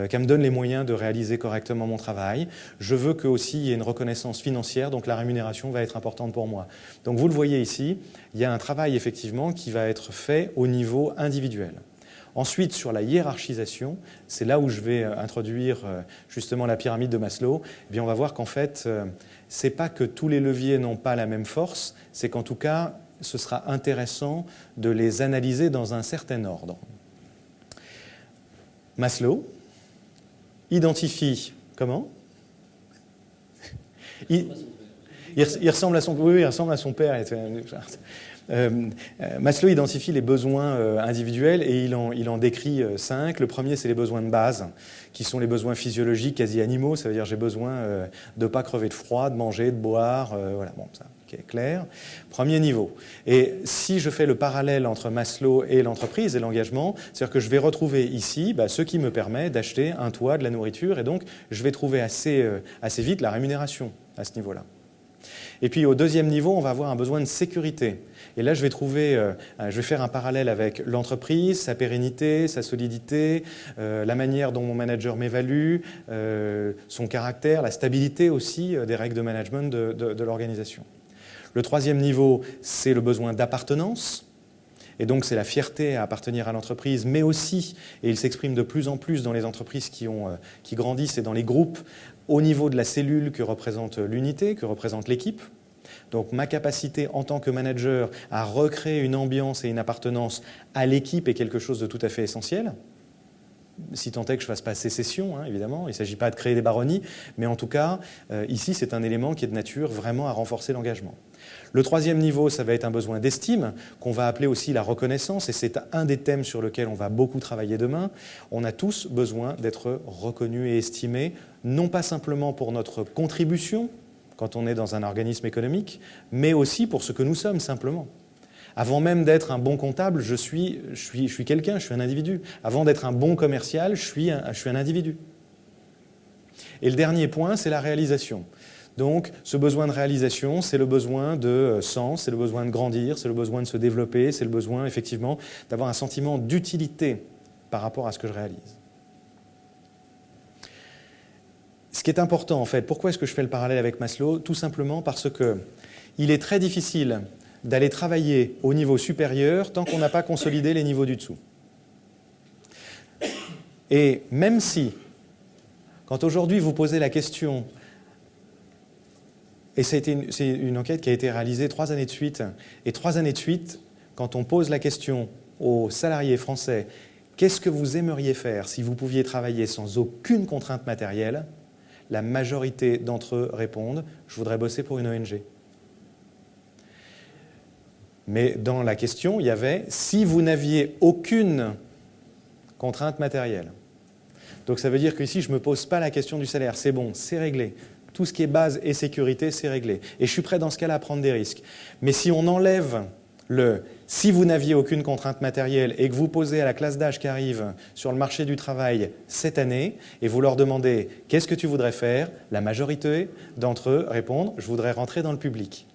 Speaker 1: qu'elle me donne les moyens de réaliser correctement mon travail. Je veux qu'aussi il y ait une reconnaissance financière, donc la rémunération va être importante pour moi. Donc vous le voyez ici, il y a un travail effectivement qui va être fait au niveau individuel. Ensuite, sur la hiérarchisation, c'est là où je vais introduire justement la pyramide de Maslow. Eh bien, on va voir qu'en fait, ce n'est pas que tous les leviers n'ont pas la même force, c'est qu'en tout cas, ce sera intéressant de les analyser dans un certain ordre. Maslow identifie comment ? Il ressemble à son, oui, il ressemble à son père. Maslow identifie les besoins individuels et il en décrit 5. Le premier, c'est les besoins de base, qui sont les besoins physiologiques quasi animaux. Ça veut dire j'ai besoin de ne pas crever de froid, de manger, de boire. Voilà, bon, ça qui est clair. Premier niveau. Et si je fais le parallèle entre Maslow et l'entreprise et l'engagement, c'est-à-dire que je vais retrouver ici ce qui me permet d'acheter un toit, de la nourriture, et donc je vais trouver assez vite la rémunération à ce niveau-là. Et puis au deuxième niveau, on va avoir un besoin de sécurité. Et là, je vais faire un parallèle avec l'entreprise, sa pérennité, sa solidité, la manière dont mon manager m'évalue, son caractère, la stabilité aussi des règles de management de l'organisation. Le troisième niveau, c'est le besoin d'appartenance. Et donc, c'est la fierté à appartenir à l'entreprise, mais aussi, et il s'exprime de plus en plus dans les entreprises qui grandissent et dans les groupes, au niveau de la cellule que représente l'unité, que représente l'équipe. Donc, ma capacité en tant que manager à recréer une ambiance et une appartenance à l'équipe est quelque chose de tout à fait essentiel. Si tant est que je ne fasse pas sécession, évidemment, il ne s'agit pas de créer des baronnies, mais en tout cas, ici, c'est un élément qui est de nature vraiment à renforcer l'engagement. Le troisième niveau, ça va être un besoin d'estime, qu'on va appeler aussi la reconnaissance, et c'est un des thèmes sur lesquels on va beaucoup travailler demain. On a tous besoin d'être reconnus et estimés, non pas simplement pour notre contribution, quand on est dans un organisme économique, mais aussi pour ce que nous sommes simplement. Avant même d'être un bon comptable, je suis quelqu'un, je suis un individu. Avant d'être un bon commercial, je suis un individu. Et le dernier point, c'est la réalisation. Donc, ce besoin de réalisation, c'est le besoin de sens, c'est le besoin de grandir, c'est le besoin de se développer, c'est le besoin, effectivement, d'avoir un sentiment d'utilité par rapport à ce que je réalise. Ce qui est important, en fait, pourquoi est-ce que je fais le parallèle avec Maslow ? Tout simplement parce qu'il est très difficile d'aller travailler au niveau supérieur tant qu'on n'a pas consolidé les niveaux du dessous. Et même si, quand aujourd'hui vous posez la question, et c'est une enquête qui a été réalisée 3 années de suite, et 3 années de suite, quand on pose la question aux salariés français, qu'est-ce que vous aimeriez faire si vous pouviez travailler sans aucune contrainte matérielle ? La majorité d'entre eux répondent « je voudrais bosser pour une ONG ». Mais dans la question, il y avait « si vous n'aviez aucune contrainte matérielle ». Donc ça veut dire qu'ici, je ne me pose pas la question du salaire. C'est bon, c'est réglé. Tout ce qui est base et sécurité, c'est réglé. Et je suis prêt dans ce cas-là à prendre des risques. Mais si on enlève le « si vous n'aviez aucune contrainte matérielle et que vous posez à la classe d'âge qui arrive sur le marché du travail cette année et vous leur demandez « qu'est-ce que tu voudrais faire ?» la majorité d'entre eux répondent « je voudrais rentrer dans le public ».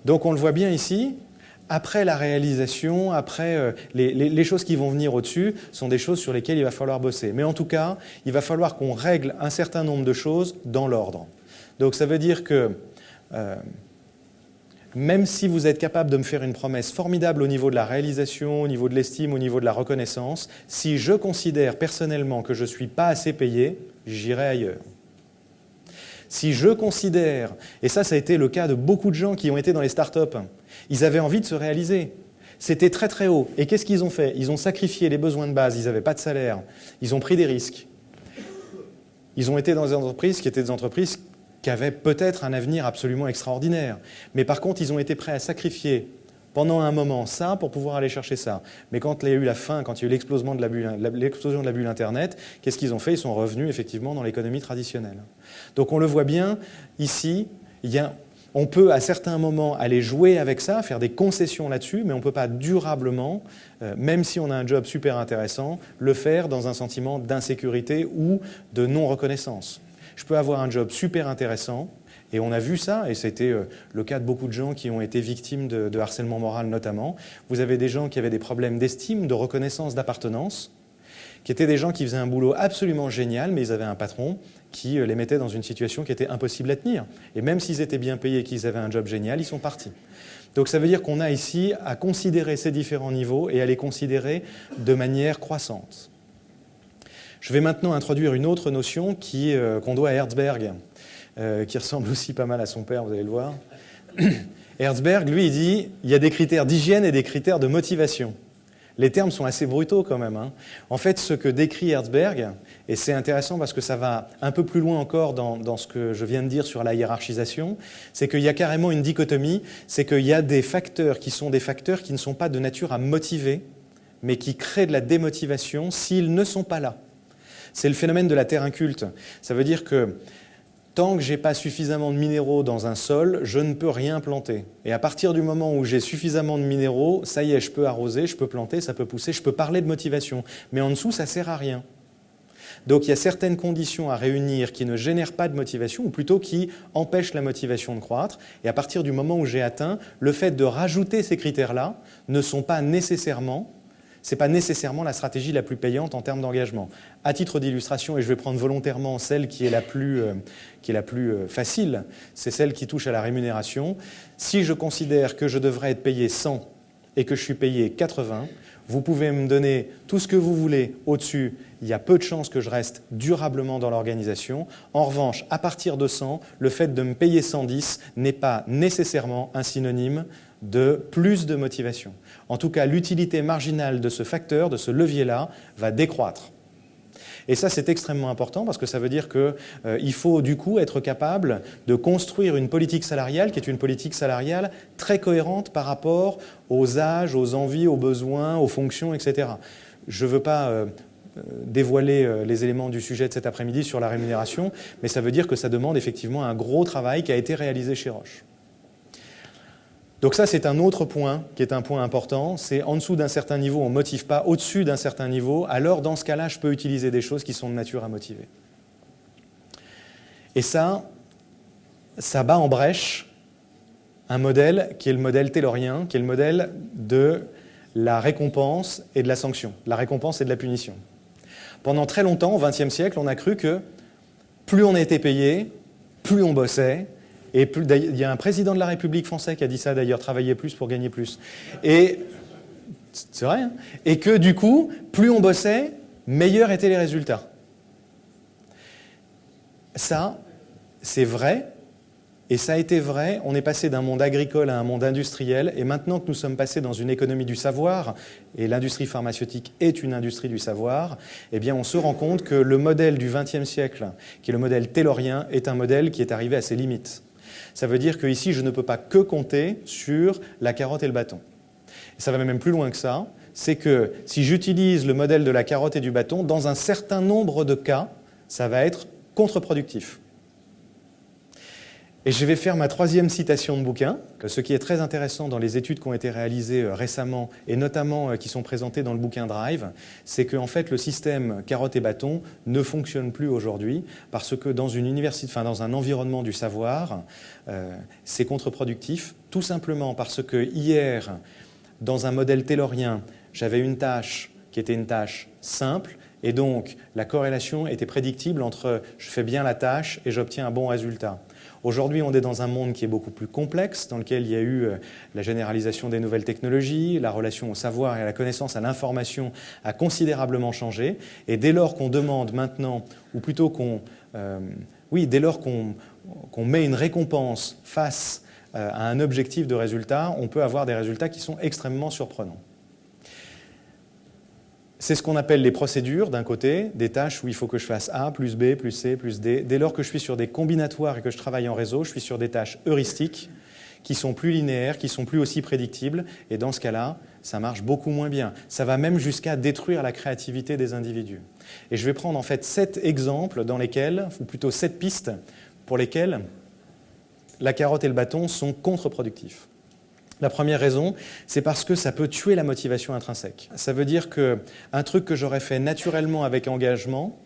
Speaker 1: Donc on le voit bien ici, après la réalisation, après les choses qui vont venir au-dessus, sont des choses sur lesquelles il va falloir bosser. Mais en tout cas, il va falloir qu'on règle un certain nombre de choses dans l'ordre. Donc ça veut dire que même si vous êtes capable de me faire une promesse formidable au niveau de la réalisation, au niveau de l'estime, au niveau de la reconnaissance, si je considère personnellement que je ne suis pas assez payé, j'irai ailleurs. Si je considère, et ça a été le cas de beaucoup de gens qui ont été dans les startups, ils avaient envie de se réaliser. C'était très très haut. Et qu'est-ce qu'ils ont fait ? Ils ont sacrifié les besoins de base, ils n'avaient pas de salaire, ils ont pris des risques. Ils ont été dans des entreprises qui étaient des entreprises qui avaient peut-être un avenir absolument extraordinaire. Mais par contre, ils ont été prêts à sacrifier pendant un moment ça pour pouvoir aller chercher ça. Mais quand il y a eu la fin, quand il y a eu l'explosion de la bulle Internet, qu'est-ce qu'ils ont fait ? Ils sont revenus effectivement dans l'économie traditionnelle. Donc on le voit bien, ici, il y a On peut à certains moments aller jouer avec ça, faire des concessions là-dessus, mais on ne peut pas durablement, même si on a un job super intéressant, le faire dans un sentiment d'insécurité ou de non-reconnaissance. Je peux avoir un job super intéressant, et on a vu ça, et c'était le cas de beaucoup de gens qui ont été victimes de harcèlement moral notamment. Vous avez des gens qui avaient des problèmes d'estime, de reconnaissance, d'appartenance, qui étaient des gens qui faisaient un boulot absolument génial, mais ils avaient un patron qui les mettait dans une situation qui était impossible à tenir. Et même s'ils étaient bien payés et qu'ils avaient un job génial, ils sont partis. Donc ça veut dire qu'on a ici à considérer ces différents niveaux et à les considérer de manière croissante. Je vais maintenant introduire une autre notion qu'on doit à Herzberg, qui ressemble aussi pas mal à son père, vous allez le voir. Herzberg, lui, il dit il y a des critères d'hygiène et des critères de motivation. Les termes sont assez brutaux quand même. En fait, ce que décrit Herzberg, et c'est intéressant parce que ça va un peu plus loin encore dans ce que je viens de dire sur la hiérarchisation, c'est qu'il y a carrément une dichotomie, c'est qu'il y a des facteurs qui sont des facteurs qui ne sont pas de nature à motiver, mais qui créent de la démotivation s'ils ne sont pas là. C'est le phénomène de la terre inculte. Ça veut dire que tant que je n'ai pas suffisamment de minéraux dans un sol, je ne peux rien planter. Et à partir du moment où j'ai suffisamment de minéraux, ça y est, je peux arroser, je peux planter, ça peut pousser, je peux parler de motivation. Mais en dessous, ça ne sert à rien. Donc il y a certaines conditions à réunir qui ne génèrent pas de motivation, ou plutôt qui empêchent la motivation de croître. Et à partir du moment où j'ai atteint, le fait de rajouter ces critères-là ne sont pas nécessairement... Ce n'est pas nécessairement la stratégie la plus payante en termes d'engagement. À titre d'illustration, et je vais prendre volontairement celle qui est la plus facile, c'est celle qui touche à la rémunération. Si je considère que je devrais être payé 100 et que je suis payé 80, vous pouvez me donner tout ce que vous voulez au-dessus. Il y a peu de chances que je reste durablement dans l'organisation. En revanche, à partir de 100, le fait de me payer 110 n'est pas nécessairement un synonyme de plus de motivation. En tout cas, l'utilité marginale de ce facteur, de ce levier-là, va décroître. Et ça, c'est extrêmement important parce que ça veut dire qu'il faut du coup être capable de construire une politique salariale qui est une politique salariale très cohérente par rapport aux âges, aux envies, aux besoins, aux fonctions, etc. Je ne veux pas dévoiler les éléments du sujet de cet après-midi sur la rémunération, mais ça veut dire que ça demande effectivement un gros travail qui a été réalisé chez Roche. Donc ça, c'est un autre point qui est un point important. C'est en dessous d'un certain niveau, on ne motive pas. Au-dessus d'un certain niveau, alors dans ce cas-là, je peux utiliser des choses qui sont de nature à motiver. Et ça bat en brèche un modèle qui est le modèle taylorien, qui est le modèle de la récompense et de la sanction, la récompense et de la punition. Pendant très longtemps, au XXe siècle, on a cru que plus on était payé, plus on bossait. Et il y a un président de la République français qui a dit ça d'ailleurs, travailler plus pour gagner plus. Et c'est vrai, hein. Et que du coup, plus on bossait, meilleurs étaient les résultats. Ça, c'est vrai, et ça a été vrai. On est passé d'un monde agricole à un monde industriel, et maintenant que nous sommes passés dans une économie du savoir, et l'industrie pharmaceutique est une industrie du savoir, eh bien on se rend compte que le modèle du XXe siècle, qui est le modèle taylorien, est un modèle qui est arrivé à ses limites. Ça veut dire qu'ici, je ne peux pas que compter sur la carotte et le bâton. Et ça va même plus loin que ça, c'est que si j'utilise le modèle de la carotte et du bâton, dans un certain nombre de cas, ça va être contre-productif. Et je vais faire ma troisième citation de bouquin. Ce qui est très intéressant dans les études qui ont été réalisées récemment, et notamment qui sont présentées dans le bouquin Drive, c'est qu'en fait le système carotte et bâton ne fonctionne plus aujourd'hui parce que dans une université, dans un environnement du savoir, c'est contre-productif, tout simplement parce que hier, dans un modèle taylorien, j'avais une tâche qui était une tâche simple, et donc la corrélation était prédictible entre je fais bien la tâche et j'obtiens un bon résultat. Aujourd'hui, on est dans un monde qui est beaucoup plus complexe, dans lequel il y a eu la généralisation des nouvelles technologies, la relation au savoir et à la connaissance, à l'information a considérablement changé. Et dès lors qu'on demande maintenant, ou plutôt dès lors qu'on met une récompense face à un objectif de résultat, on peut avoir des résultats qui sont extrêmement surprenants. C'est ce qu'on appelle les procédures, d'un côté, des tâches où il faut que je fasse A, plus B, plus C, plus D. Dès lors que je suis sur des combinatoires et que je travaille en réseau, je suis sur des tâches heuristiques qui sont plus linéaires, qui sont plus aussi prédictibles. Et dans ce cas-là, ça marche beaucoup moins bien. Ça va même jusqu'à détruire la créativité des individus. Et je vais prendre en fait 7 exemples dans lesquels, ou plutôt 7 pistes pour lesquelles la carotte et le bâton sont contre-productifs. La première raison, c'est parce que ça peut tuer la motivation intrinsèque. Ça veut dire qu'un truc que j'aurais fait naturellement avec engagement,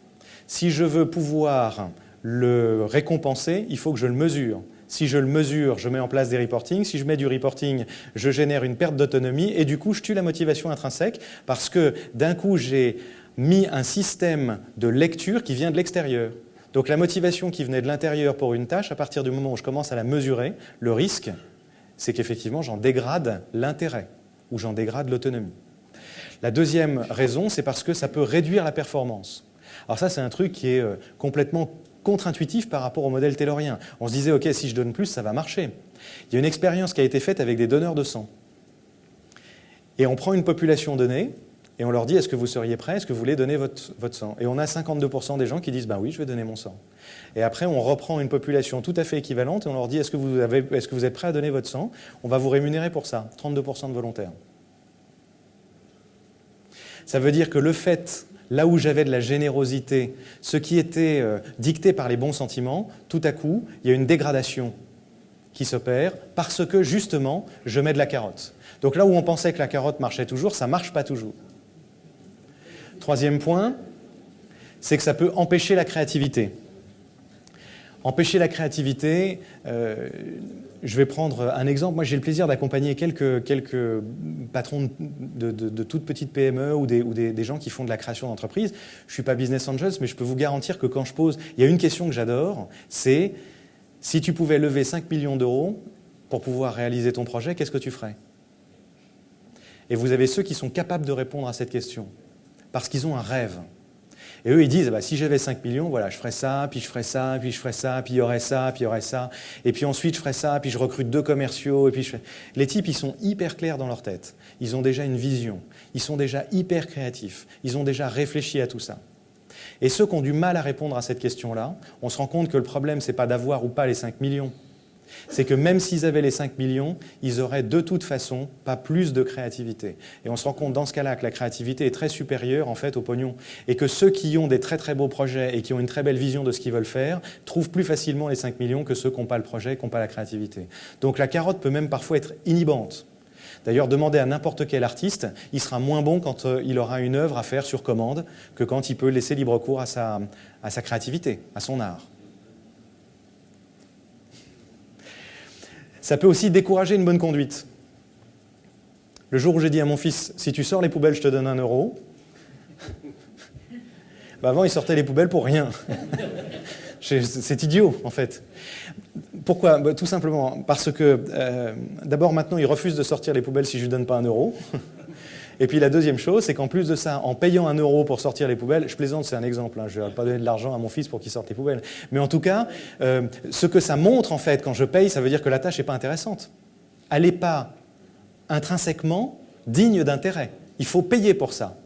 Speaker 1: si je veux pouvoir le récompenser, il faut que je le mesure. Si je le mesure, je mets en place des reportings. Si je mets du reporting, je génère une perte d'autonomie et du coup, je tue la motivation intrinsèque parce que d'un coup, j'ai mis un système de lecture qui vient de l'extérieur. Donc la motivation qui venait de l'intérieur pour une tâche, à partir du moment où je commence à la mesurer, le risque, c'est qu'effectivement, j'en dégrade l'intérêt ou j'en dégrade l'autonomie. La deuxième raison, c'est parce que ça peut réduire la performance. Alors ça, c'est un truc qui est complètement contre-intuitif par rapport au modèle taylorien. On se disait, OK, si je donne plus, ça va marcher. Il y a une expérience qui a été faite avec des donneurs de sang. Et on prend une population donnée et on leur dit, est-ce que vous seriez prêts, est-ce que vous voulez donner votre sang? Et on a 52% des gens qui disent, ben oui, je vais donner mon sang. Et après, on reprend une population tout à fait équivalente et on leur dit, est-ce que vous êtes prêts à donner votre sang? On va vous rémunérer pour ça, 32% de volontaires. Ça veut dire que le fait, là où j'avais de la générosité, ce qui était dicté par les bons sentiments, tout à coup, il y a une dégradation qui s'opère parce que, justement, je mets de la carotte. Donc là où on pensait que la carotte marchait toujours, ça ne marche pas toujours. Troisième point, c'est que ça peut empêcher la créativité. Empêcher la créativité, je vais prendre un exemple. Moi, j'ai le plaisir d'accompagner quelques patrons de toutes petites PME ou des gens qui font de la création d'entreprise. Je ne suis pas business angels, mais je peux vous garantir que quand je pose... Il y a une question que j'adore, c'est si tu pouvais lever 5 millions d'euros pour pouvoir réaliser ton projet, qu'est-ce que tu ferais? Et vous avez ceux qui sont capables de répondre à cette question, parce qu'ils ont un rêve. Et eux, ils disent, bah, si j'avais 5 millions, voilà, je ferais ça, puis je ferais ça, puis je ferais ça, puis il y aurait ça, puis il y aurait ça. Et puis ensuite, je ferais ça, puis je recrute 2 commerciaux. Et puis Les types, ils sont hyper clairs dans leur tête. Ils ont déjà une vision. Ils sont déjà hyper créatifs. Ils ont déjà réfléchi à tout ça. Et ceux qui ont du mal à répondre à cette question-là, on se rend compte que le problème, ce n'est pas d'avoir ou pas les 5 millions. C'est que même s'ils avaient les 5 millions, ils auraient de toute façon pas plus de créativité. Et on se rend compte dans ce cas-là que la créativité est très supérieure en fait au pognon. Et que ceux qui ont des très très beaux projets et qui ont une très belle vision de ce qu'ils veulent faire trouvent plus facilement les 5 millions que ceux qui n'ont pas le projet, qui n'ont pas la créativité. Donc la carotte peut même parfois être inhibante. D'ailleurs, demandez à n'importe quel artiste, il sera moins bon quand il aura une œuvre à faire sur commande que quand il peut laisser libre cours à sa créativité, à son art. Ça peut aussi décourager une bonne conduite. Le jour où j'ai dit à mon fils, si tu sors les poubelles, je te donne 1 euro, bah avant, il sortait les poubelles pour rien. C'est idiot, en fait. Pourquoi? Bah, tout simplement parce que, d'abord, maintenant, il refuse de sortir les poubelles si je ne lui donne pas 1 euro. Et puis la deuxième chose, c'est qu'en plus de ça, en payant 1 euro pour sortir les poubelles, je plaisante, c'est un exemple, hein, je ne vais pas donner de l'argent à mon fils pour qu'il sorte les poubelles. Mais en tout cas, ce que ça montre, en fait, quand je paye, ça veut dire que la tâche n'est pas intéressante. Elle n'est pas intrinsèquement digne d'intérêt. Il faut payer pour ça.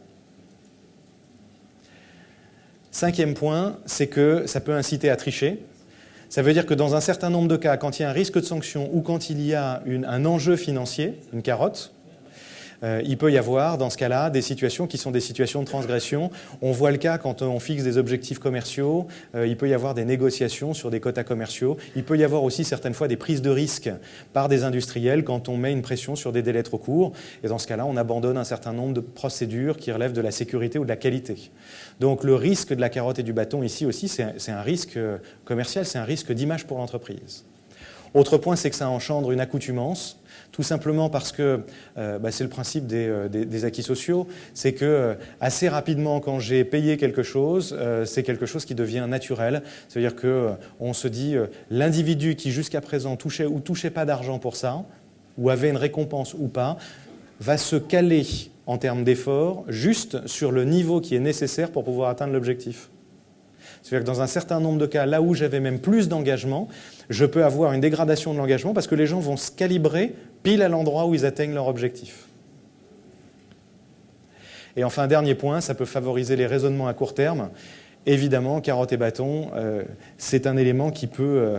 Speaker 1: 5e point, c'est que ça peut inciter à tricher. Ça veut dire que dans un certain nombre de cas, quand il y a un risque de sanction ou quand il y a un enjeu financier, une carotte, il peut y avoir, dans ce cas-là, des situations qui sont des situations de transgression. On voit le cas quand on fixe des objectifs commerciaux, il peut y avoir des négociations sur des quotas commerciaux, il peut y avoir aussi certaines fois des prises de risques par des industriels quand on met une pression sur des délais trop courts. Et dans ce cas-là, on abandonne un certain nombre de procédures qui relèvent de la sécurité ou de la qualité. Donc le risque de la carotte et du bâton ici aussi, c'est un risque commercial, c'est un risque d'image pour l'entreprise. Autre point, c'est que ça engendre une accoutumance, tout simplement parce que c'est le principe des acquis sociaux, c'est que assez rapidement, quand j'ai payé quelque chose, c'est quelque chose qui devient naturel. C'est-à-dire qu'on se dit, l'individu qui jusqu'à présent touchait ou touchait pas d'argent pour ça, ou avait une récompense ou pas, va se caler en termes d'effort juste sur le niveau qui est nécessaire pour pouvoir atteindre l'objectif. C'est-à-dire que dans un certain nombre de cas, là où j'avais même plus d'engagement, je peux avoir une dégradation de l'engagement parce que les gens vont se calibrer pile à l'endroit où ils atteignent leur objectif. Et enfin, dernier point, ça peut favoriser les raisonnements à court terme. Évidemment, carotte et bâton, c'est un élément qui peut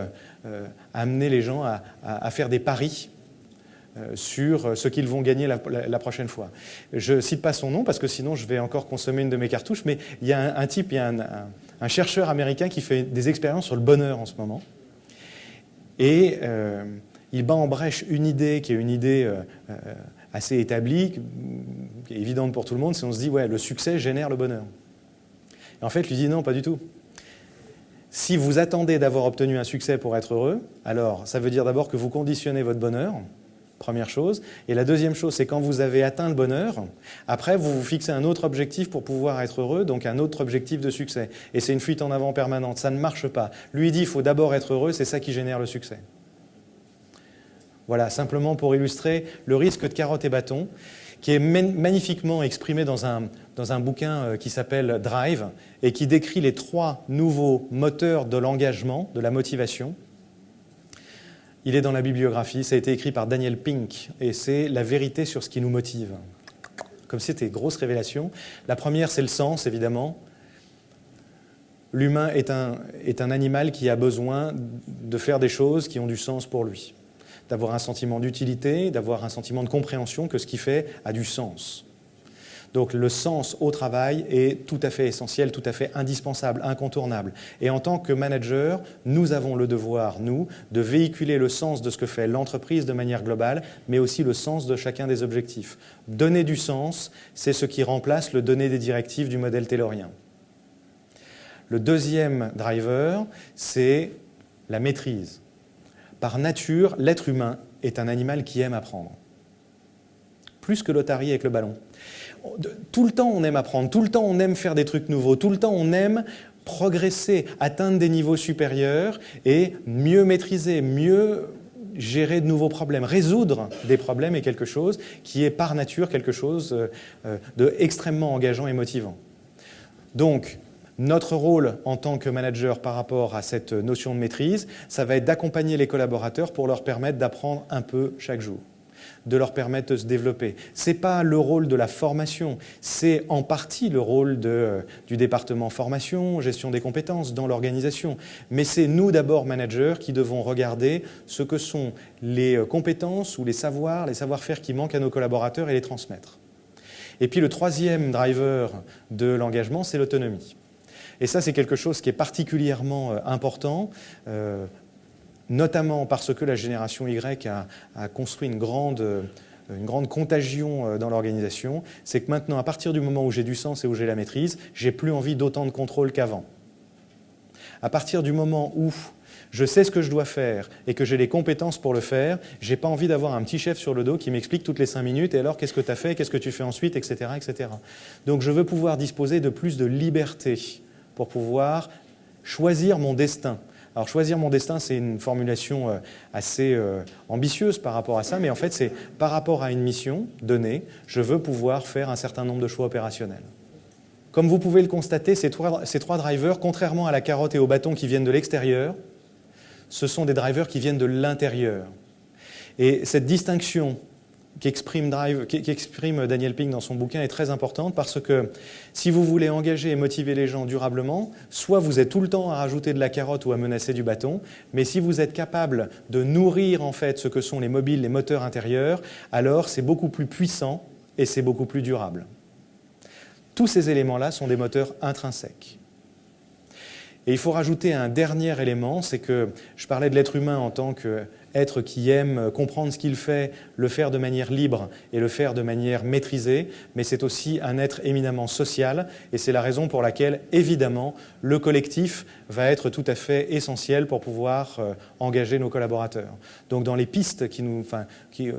Speaker 1: amener les gens à faire des paris sur ce qu'ils vont gagner la prochaine fois. Je ne cite pas son nom parce que sinon je vais encore consommer une de mes cartouches, mais il y a un chercheur américain qui fait des expériences sur le bonheur en ce moment. Et il bat en brèche une idée qui est une idée assez établie, qui est évidente pour tout le monde, c'est on se dit, ouais, le succès génère le bonheur. Et en fait, lui dit non, pas du tout. Si vous attendez d'avoir obtenu un succès pour être heureux, alors ça veut dire d'abord que vous conditionnez votre bonheur, première chose. Et la deuxième chose, c'est quand vous avez atteint le bonheur, après vous vous fixez un autre objectif pour pouvoir être heureux, donc un autre objectif de succès. Et c'est une fuite en avant permanente, ça ne marche pas. Lui il dit, il faut d'abord être heureux, c'est ça qui génère le succès. Voilà, simplement pour illustrer le risque de carotte et bâton, qui est magnifiquement exprimé dans un bouquin qui s'appelle Drive et qui décrit les 3 nouveaux moteurs de l'engagement, de la motivation. Il est dans la bibliographie, ça a été écrit par Daniel Pink et c'est la vérité sur ce qui nous motive. Comme c'était une grosse révélation. La première, c'est le sens, évidemment. L'humain est un animal qui a besoin de faire des choses qui ont du sens pour lui, d'avoir un sentiment d'utilité, d'avoir un sentiment de compréhension que ce qu'il fait a du sens. Donc le sens au travail est tout à fait essentiel, tout à fait indispensable, incontournable. Et en tant que manager, nous avons le devoir, nous, de véhiculer le sens de ce que fait l'entreprise de manière globale, mais aussi le sens de chacun des objectifs. Donner du sens, c'est ce qui remplace le donner des directives du modèle taylorien. Le deuxième driver, c'est la maîtrise. Par nature, l'être humain est un animal qui aime apprendre. Plus que l'otarie avec le ballon. Tout le temps, on aime apprendre. Tout le temps, on aime faire des trucs nouveaux. Tout le temps, on aime progresser, atteindre des niveaux supérieurs et mieux maîtriser, mieux gérer de nouveaux problèmes. Résoudre des problèmes est quelque chose qui est par nature quelque chose d'extrêmement engageant et motivant. Donc, notre rôle en tant que manager par rapport à cette notion de maîtrise, ça va être d'accompagner les collaborateurs pour leur permettre d'apprendre un peu chaque jour, de leur permettre de se développer. Ce n'est pas le rôle de la formation, c'est en partie le rôle du département formation, gestion des compétences dans l'organisation. Mais c'est nous d'abord, managers, qui devons regarder ce que sont les compétences ou les savoir-faire qui manquent à nos collaborateurs et les transmettre. Et puis le troisième driver de l'engagement, c'est l'autonomie. Et ça, c'est quelque chose qui est particulièrement important, notamment parce que la génération Y a construit une grande contagion dans l'organisation. C'est que maintenant, à partir du moment où j'ai du sens et où j'ai la maîtrise, j'ai plus envie d'autant de contrôle qu'avant. À partir du moment où je sais ce que je dois faire et que j'ai les compétences pour le faire, je n'ai pas envie d'avoir un petit chef sur le dos qui m'explique toutes les 5 minutes « et alors, qu'est-ce que tu as fait, qu'est-ce que tu fais ensuite, etc. etc. » Donc, je veux pouvoir disposer de plus de liberté pour pouvoir choisir mon destin. Alors, choisir mon destin, c'est une formulation assez ambitieuse par rapport à ça, mais en fait, c'est par rapport à une mission donnée, je veux pouvoir faire un certain nombre de choix opérationnels. Comme vous pouvez le constater, ces trois drivers, contrairement à la carotte et au bâton qui viennent de l'extérieur, ce sont des drivers qui viennent de l'intérieur. Et cette distinction qu'exprime Daniel Pink dans son bouquin est très importante parce que si vous voulez engager et motiver les gens durablement, soit vous êtes tout le temps à rajouter de la carotte ou à menacer du bâton, mais si vous êtes capable de nourrir en fait ce que sont les mobiles, les moteurs intérieurs, alors c'est beaucoup plus puissant et c'est beaucoup plus durable. Tous ces éléments-là sont des moteurs intrinsèques. Et il faut rajouter un dernier élément, c'est que je parlais de l'être humain en tant qu'être qui aime comprendre ce qu'il fait, le faire de manière libre et le faire de manière maîtrisée, mais c'est aussi un être éminemment social et c'est la raison pour laquelle, évidemment, le collectif va être tout à fait essentiel pour pouvoir engager nos collaborateurs. Donc dans les pistes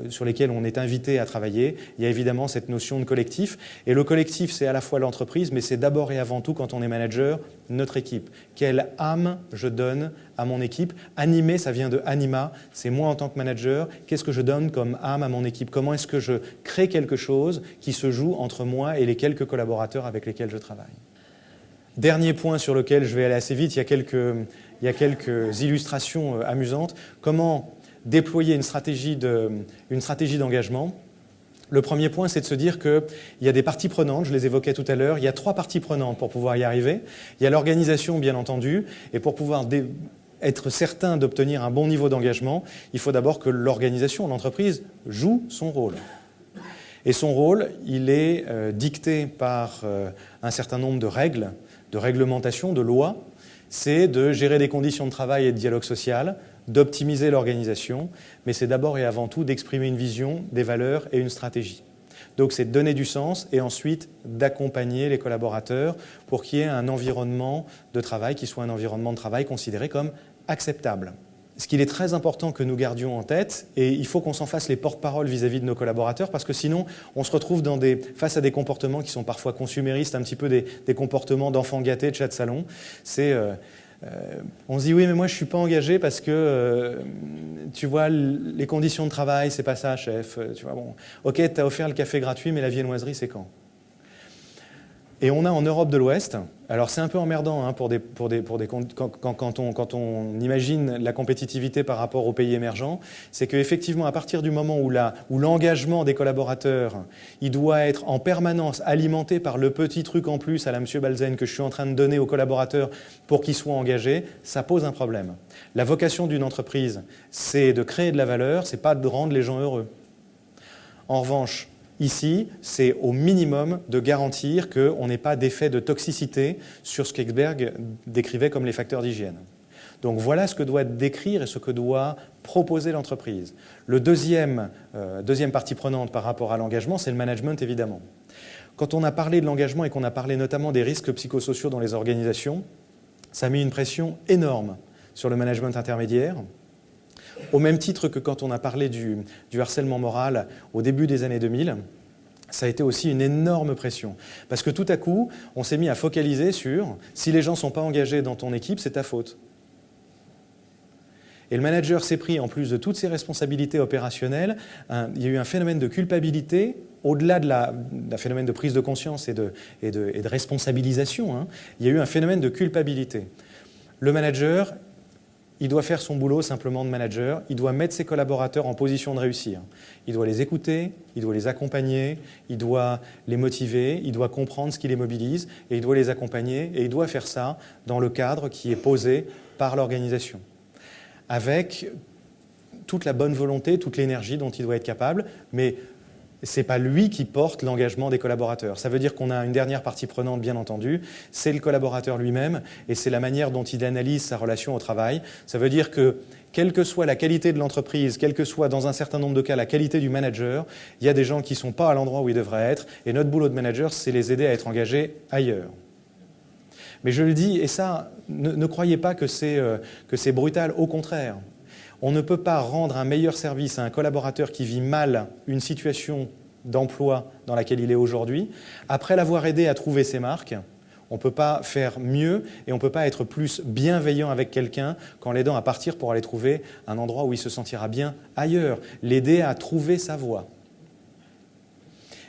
Speaker 1: sur lesquelles on est invité à travailler, il y a évidemment cette notion de collectif. Et le collectif, c'est à la fois l'entreprise, mais c'est d'abord et avant tout, quand on est manager, notre équipe. Quelle âme je donne à mon équipe? Animer, ça vient de anima, c'est moi en tant que manager, qu'est-ce que je donne comme âme à mon équipe? Comment est-ce que je crée quelque chose qui se joue entre moi et les quelques collaborateurs avec lesquels je travaille? Dernier point sur lequel je vais aller assez vite, il y a quelques illustrations amusantes. Comment déployer une stratégie d'engagement? Le premier point, c'est de se dire qu'il y a des parties prenantes, je les évoquais tout à l'heure, il y a 3 parties prenantes pour pouvoir y arriver. Il y a l'organisation, bien entendu, et pour pouvoir être certain d'obtenir un bon niveau d'engagement, il faut d'abord que l'organisation, l'entreprise, joue son rôle. Et son rôle, il est dicté par un certain nombre de règles, de réglementations, de lois. C'est de gérer des conditions de travail et de dialogue social, d'optimiser l'organisation, mais c'est d'abord et avant tout d'exprimer une vision, des valeurs et une stratégie. Donc c'est de donner du sens et ensuite d'accompagner les collaborateurs pour qu'il y ait un environnement de travail qui soit un environnement de travail considéré comme acceptable. Ce qu'il est très important que nous gardions en tête, et il faut qu'on s'en fasse les porte-parole vis-à-vis de nos collaborateurs, parce que sinon on se retrouve face à des comportements qui sont parfois consuméristes, un petit peu des comportements d'enfants gâtés, de chat de salon. On se dit oui mais moi je ne suis pas engagé parce que tu vois les conditions de travail, c'est pas ça chef. Tu vois, bon, ok, tu as offert le café gratuit mais la viennoiserie c'est quand ? Et on a en Europe de l'Ouest, alors c'est un peu emmerdant hein, quand on imagine la compétitivité par rapport aux pays émergents, c'est qu'effectivement à partir du moment où l'engagement des collaborateurs, il doit être en permanence alimenté par le petit truc en plus à la Monsieur Balzen que je suis en train de donner aux collaborateurs pour qu'ils soient engagés, ça pose un problème. La vocation d'une entreprise, c'est de créer de la valeur, c'est pas de rendre les gens heureux. En revanche, ici, c'est au minimum de garantir qu'on n'ait pas d'effet de toxicité sur ce qu'Exberg décrivait comme les facteurs d'hygiène. Donc voilà ce que doit décrire et ce que doit proposer l'entreprise. Le deuxième partie prenante par rapport à l'engagement, c'est le management évidemment. Quand on a parlé de l'engagement et qu'on a parlé notamment des risques psychosociaux dans les organisations, ça a mis une pression énorme sur le management intermédiaire. Au même titre que quand on a parlé du harcèlement moral au début des années 2000, ça a été aussi une énorme pression. Parce que tout à coup, on s'est mis à focaliser sur « si les gens ne sont pas engagés dans ton équipe, c'est ta faute ». Et le manager s'est pris, en plus de toutes ses responsabilités opérationnelles, il y a eu un phénomène de culpabilité, au-delà d'un phénomène de prise de conscience et de responsabilisation, hein, il y a eu un phénomène de culpabilité. Le manager, il doit faire son boulot simplement de manager, il doit mettre ses collaborateurs en position de réussir. Il doit les écouter, il doit les accompagner, il doit les motiver, il doit comprendre ce qui les mobilise, et il doit les accompagner, et il doit faire ça dans le cadre qui est posé par l'organisation, avec toute la bonne volonté, toute l'énergie dont il doit être capable, mais ce n'est pas lui qui porte l'engagement des collaborateurs. Ça veut dire qu'on a une dernière partie prenante, bien entendu, c'est le collaborateur lui-même et c'est la manière dont il analyse sa relation au travail. Ça veut dire que, quelle que soit la qualité de l'entreprise, quelle que soit dans un certain nombre de cas la qualité du manager, il y a des gens qui ne sont pas à l'endroit où ils devraient être et notre boulot de manager, c'est les aider à être engagés ailleurs. Mais je le dis, et ça, ne croyez pas que c'est brutal, au contraire. On ne peut pas rendre un meilleur service à un collaborateur qui vit mal une situation d'emploi dans laquelle il est aujourd'hui. Après l'avoir aidé à trouver ses marques, on ne peut pas faire mieux et on ne peut pas être plus bienveillant avec quelqu'un qu'en l'aidant à partir pour aller trouver un endroit où il se sentira bien ailleurs, l'aider à trouver sa voie.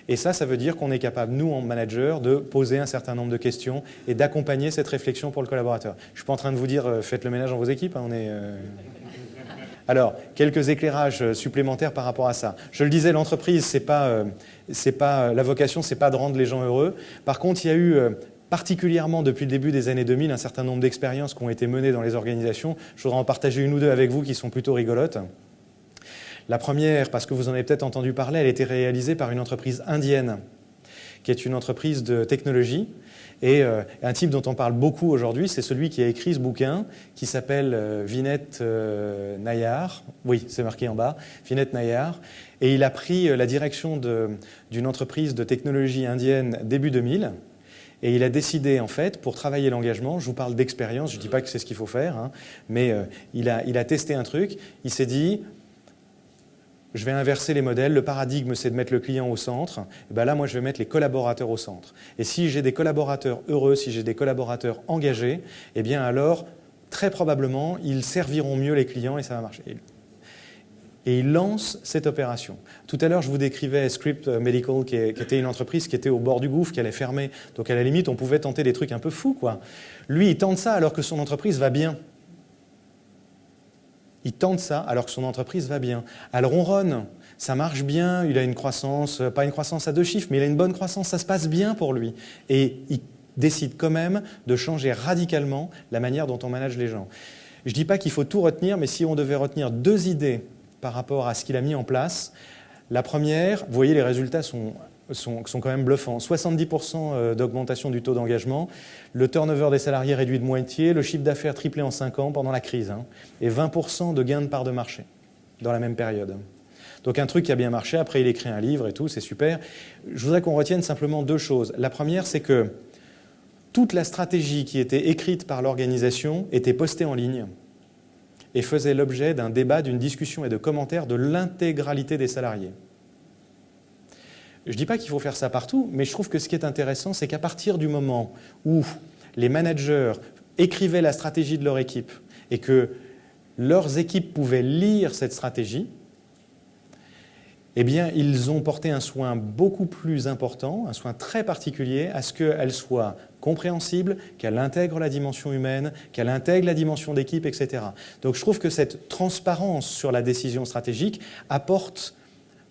Speaker 1: Et ça veut dire qu'on est capable, nous, en manager, de poser un certain nombre de questions et d'accompagner cette réflexion pour le collaborateur. Je ne suis pas en train de vous dire faites le ménage dans vos équipes, hein, Alors, quelques éclairages supplémentaires par rapport à ça. Je le disais, l'entreprise, la vocation, c'est pas de rendre les gens heureux. Par contre, il y a eu particulièrement depuis le début des années 2000 un certain nombre d'expériences qui ont été menées dans les organisations. Je voudrais en partager une ou deux avec vous qui sont plutôt rigolotes. La première, parce que vous en avez peut-être entendu parler, elle a été réalisée par une entreprise indienne, qui est une entreprise de technologie. Et un type dont on parle beaucoup aujourd'hui, c'est celui qui a écrit ce bouquin, qui s'appelle Vinay Nayar. Oui, c'est marqué en bas, Vinay Nayar. Et il a pris la direction d'une entreprise de technologie indienne début 2000. Et il a décidé, en fait, pour travailler l'engagement, je vous parle d'expérience, je ne dis pas que c'est ce qu'il faut faire, hein, mais il a testé un truc. Il s'est dit, je vais inverser les modèles, le paradigme c'est de mettre le client au centre, et bien là moi je vais mettre les collaborateurs au centre. Et si j'ai des collaborateurs heureux, si j'ai des collaborateurs engagés, et bien alors très probablement ils serviront mieux les clients et ça va marcher. Et il lance cette opération. Tout à l'heure je vous décrivais Script Medical qui était une entreprise qui était au bord du gouffre, qui allait fermer, donc à la limite on pouvait tenter des trucs un peu fous, quoi. Lui il tente ça alors que son entreprise va bien. Il tente ça alors que son entreprise va bien. Elle ronronne, ça marche bien, il a une croissance, pas une croissance à 2 chiffres, mais il a une bonne croissance, ça se passe bien pour lui. Et il décide quand même de changer radicalement la manière dont on manage les gens. Je ne dis pas qu'il faut tout retenir, mais si on devait retenir 2 idées par rapport à ce qu'il a mis en place, la première, vous voyez les résultats sont sont quand même bluffants. 70% d'augmentation du taux d'engagement, le turnover des salariés réduit de moitié, le chiffre d'affaires triplé en 5 ans pendant la crise, hein, et 20% de gains de part de marché dans la même période. Donc un truc qui a bien marché, après il écrit un livre et tout, c'est super. Je voudrais qu'on retienne simplement 2 choses. La première, c'est que toute la stratégie qui était écrite par l'organisation était postée en ligne et faisait l'objet d'un débat, d'une discussion et de commentaires de l'intégralité des salariés. Je ne dis pas qu'il faut faire ça partout, mais je trouve que ce qui est intéressant, c'est qu'à partir du moment où les managers écrivaient la stratégie de leur équipe et que leurs équipes pouvaient lire cette stratégie, eh bien, ils ont porté un soin beaucoup plus important, un soin très particulier, à ce qu'elle soit compréhensible, qu'elle intègre la dimension humaine, qu'elle intègre la dimension d'équipe, etc. Donc je trouve que cette transparence sur la décision stratégique apporte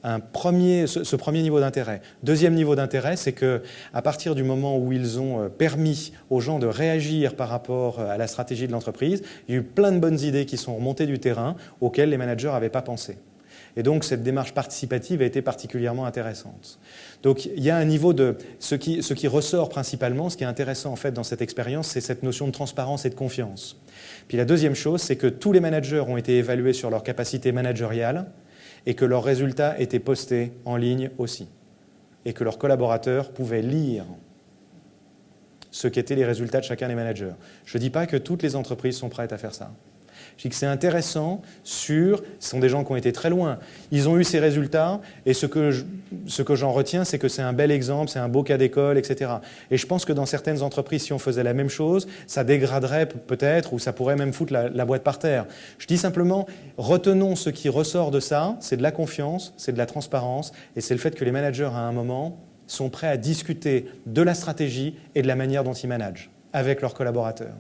Speaker 1: ce premier niveau d'intérêt. Deuxième niveau d'intérêt, c'est qu'à partir du moment où ils ont permis aux gens de réagir par rapport à la stratégie de l'entreprise, il y a eu plein de bonnes idées qui sont remontées du terrain auxquelles les managers n'avaient pas pensé. Et donc, cette démarche participative a été particulièrement intéressante. Donc, il y a un niveau de... Ce qui ressort principalement, ce qui est intéressant en fait dans cette expérience, c'est cette notion de transparence et de confiance. Puis la deuxième chose, c'est que tous les managers ont été évalués sur leur capacité managériale et que leurs résultats étaient postés en ligne aussi. Et que leurs collaborateurs pouvaient lire ce qu'étaient les résultats de chacun des managers. Je ne dis pas que toutes les entreprises sont prêtes à faire ça. Je dis que c'est intéressant ce sont des gens qui ont été très loin. Ils ont eu ces résultats et ce que j'en retiens, c'est que c'est un bel exemple, c'est un beau cas d'école, etc. Et je pense que dans certaines entreprises, si on faisait la même chose, ça dégraderait peut-être ou ça pourrait même foutre la boîte par terre. Je dis simplement, retenons ce qui ressort de ça, c'est de la confiance, c'est de la transparence et c'est le fait que les managers, à un moment, sont prêts à discuter de la stratégie et de la manière dont ils managent avec leurs collaborateurs.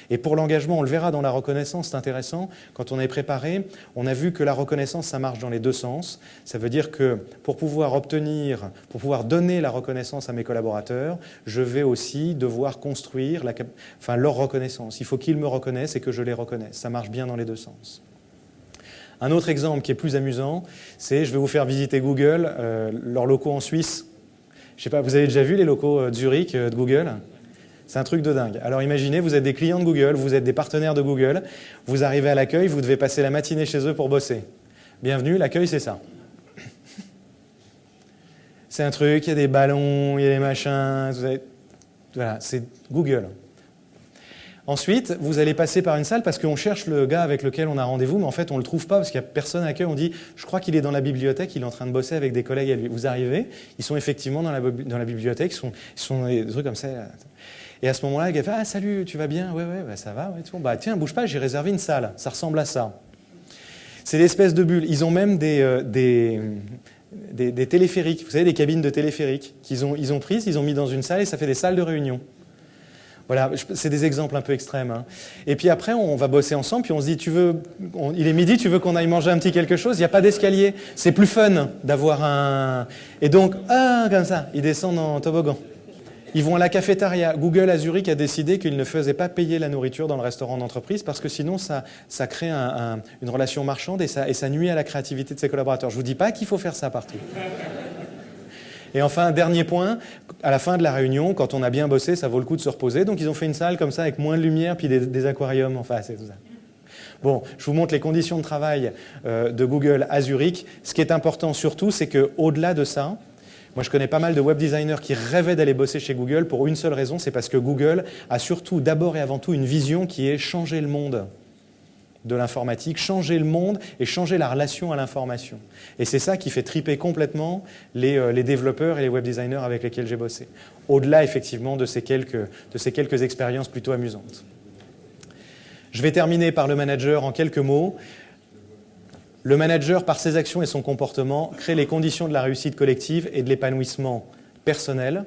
Speaker 1: Et pour l'engagement, on le verra dans la reconnaissance, c'est intéressant. Quand on avait préparé, on a vu que la reconnaissance, ça marche dans les 2 sens. Ça veut dire que pour pouvoir donner la reconnaissance à mes collaborateurs, je vais aussi devoir construire leur reconnaissance. Il faut qu'ils me reconnaissent et que je les reconnaisse. Ça marche bien dans les 2 sens. Un autre exemple qui est plus amusant, c'est, je vais vous faire visiter Google, leurs locaux en Suisse. Je ne sais pas, vous avez déjà vu les locaux de Zurich, de Google ? C'est un truc de dingue. Alors imaginez, vous êtes des clients de Google, vous êtes des partenaires de Google, vous arrivez à l'accueil, vous devez passer la matinée chez eux pour bosser. Bienvenue, l'accueil c'est ça. C'est un truc, il y a des ballons, il y a des machins, voilà, c'est Google. Ensuite, vous allez passer par une salle parce qu'on cherche le gars avec lequel on a rendez-vous, mais en fait on ne le trouve pas parce qu'il n'y a personne à l'accueil. On dit, je crois qu'il est dans la bibliothèque, il est en train de bosser avec des collègues à lui. Vous arrivez, ils sont effectivement dans la bibliothèque, ils sont des trucs comme ça. Et à ce moment-là, le gars fait « Ah, salut, tu vas bien ? Ouais, bah, ça va. Ouais, tout. Bah, tiens, bouge pas, j'ai réservé une salle. Ça ressemble à ça. » C'est l'espèce de bulle. Ils ont même des téléphériques, vous savez, des cabines de téléphériques qu'ils ont prises, ils ont mis dans une salle et ça fait des salles de réunion. Voilà, c'est des exemples un peu extrêmes. Hein. Et puis après, on va bosser ensemble, puis on se dit, il est midi, tu veux qu'on aille manger un petit quelque chose ? Il n'y a pas d'escalier. C'est plus fun d'avoir un... Et donc, comme ça, ils descendent en toboggan. Ils vont à la cafétéria. Google à Zurich a décidé qu'il ne faisait pas payer la nourriture dans le restaurant d'entreprise parce que sinon, ça crée une relation marchande et ça nuit à la créativité de ses collaborateurs. Je ne vous dis pas qu'il faut faire ça partout. Et enfin, dernier point, à la fin de la réunion, quand on a bien bossé, ça vaut le coup de se reposer. Donc, ils ont fait une salle comme ça avec moins de lumière puis des aquariums. Enfin, c'est tout ça. Bon, je vous montre les conditions de travail de Google à Zurich. Ce qui est important surtout, c'est qu'au-delà de ça, moi, je connais pas mal de web designers qui rêvaient d'aller bosser chez Google pour une seule raison, c'est parce que Google a surtout, d'abord et avant tout, une vision qui est changer le monde de l'informatique, changer le monde et changer la relation à l'information. Et c'est ça qui fait triper complètement les développeurs et les web designers avec lesquels j'ai bossé. Au-delà, effectivement, de ces quelques expériences plutôt amusantes. Je vais terminer par le manager en quelques mots. Le manager, par ses actions et son comportement, crée les conditions de la réussite collective et de l'épanouissement personnel.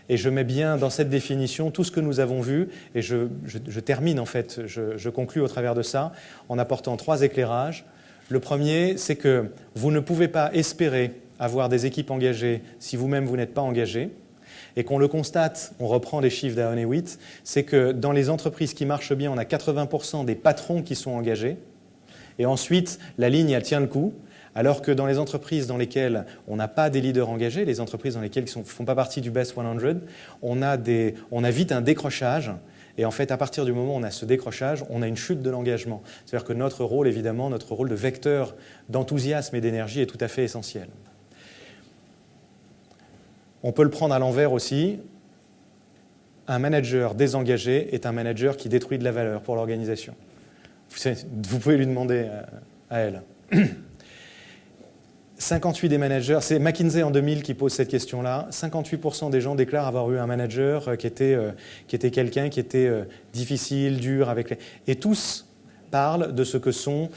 Speaker 1: Et je mets bien dans cette définition tout ce que nous avons vu, et je termine en fait, je conclus au travers de ça, en apportant 3 éclairages. Le premier, c'est que vous ne pouvez pas espérer avoir des équipes engagées si vous-même vous n'êtes pas engagé. Et qu'on le constate, on reprend les chiffres d'Aaron Hewitt, c'est que dans les entreprises qui marchent bien, on a 80% des patrons qui sont engagés. Et ensuite, la ligne, elle tient le coup. Alors que dans les entreprises dans lesquelles on n'a pas des leaders engagés, les entreprises dans lesquelles ils ne font pas partie du Best 100, on a vite un décrochage. Et en fait, à partir du moment où on a ce décrochage, on a une chute de l'engagement. C'est-à-dire que notre rôle, évidemment, notre rôle de vecteur d'enthousiasme et d'énergie est tout à fait essentiel. On peut le prendre à l'envers aussi. Un manager désengagé est un manager qui détruit de la valeur pour l'organisation. Vous pouvez lui demander à elle. 58 des managers, c'est McKinsey en 2000 qui pose cette question-là, 58% des gens déclarent avoir eu un manager qui était quelqu'un qui était difficile, dur, et tous parlent de ce que sont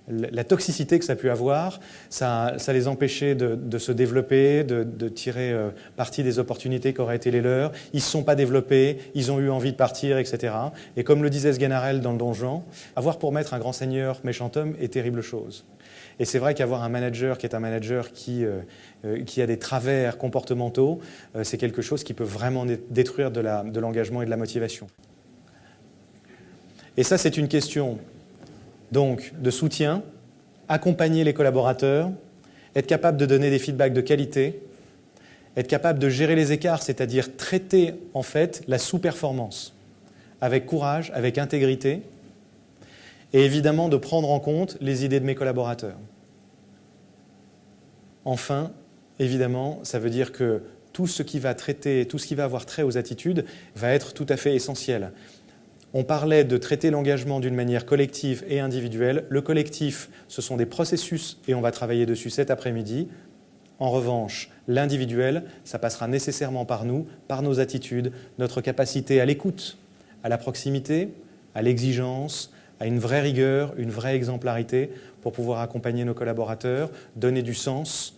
Speaker 1: la toxicité que ça a pu avoir, ça les empêchait de se développer, de tirer parti des opportunités qui auraient été les leurs, ils ne se sont pas développés, ils ont eu envie de partir, etc. Et comme le disait Sganarelle dans le Donjon, avoir pour maître un grand seigneur, méchant homme, est terrible chose. Et c'est vrai qu'avoir un manager qui est un manager qui a des travers comportementaux, c'est quelque chose qui peut vraiment détruire de l'engagement et de la motivation. Et ça, c'est une question donc de soutien, accompagner les collaborateurs, être capable de donner des feedbacks de qualité, être capable de gérer les écarts, c'est-à-dire traiter en fait la sous-performance avec courage, avec intégrité, et évidemment de prendre en compte les idées de mes collaborateurs. Enfin, évidemment, ça veut dire que tout ce qui va traiter, tout ce qui va avoir trait aux attitudes va être tout à fait essentiel. On parlait de traiter l'engagement d'une manière collective et individuelle. Le collectif, ce sont des processus et on va travailler dessus cet après-midi. En revanche, l'individuel, ça passera nécessairement par nous, par nos attitudes, notre capacité à l'écoute, à la proximité, à l'exigence, à une vraie rigueur, une vraie exemplarité pour pouvoir accompagner nos collaborateurs, donner du sens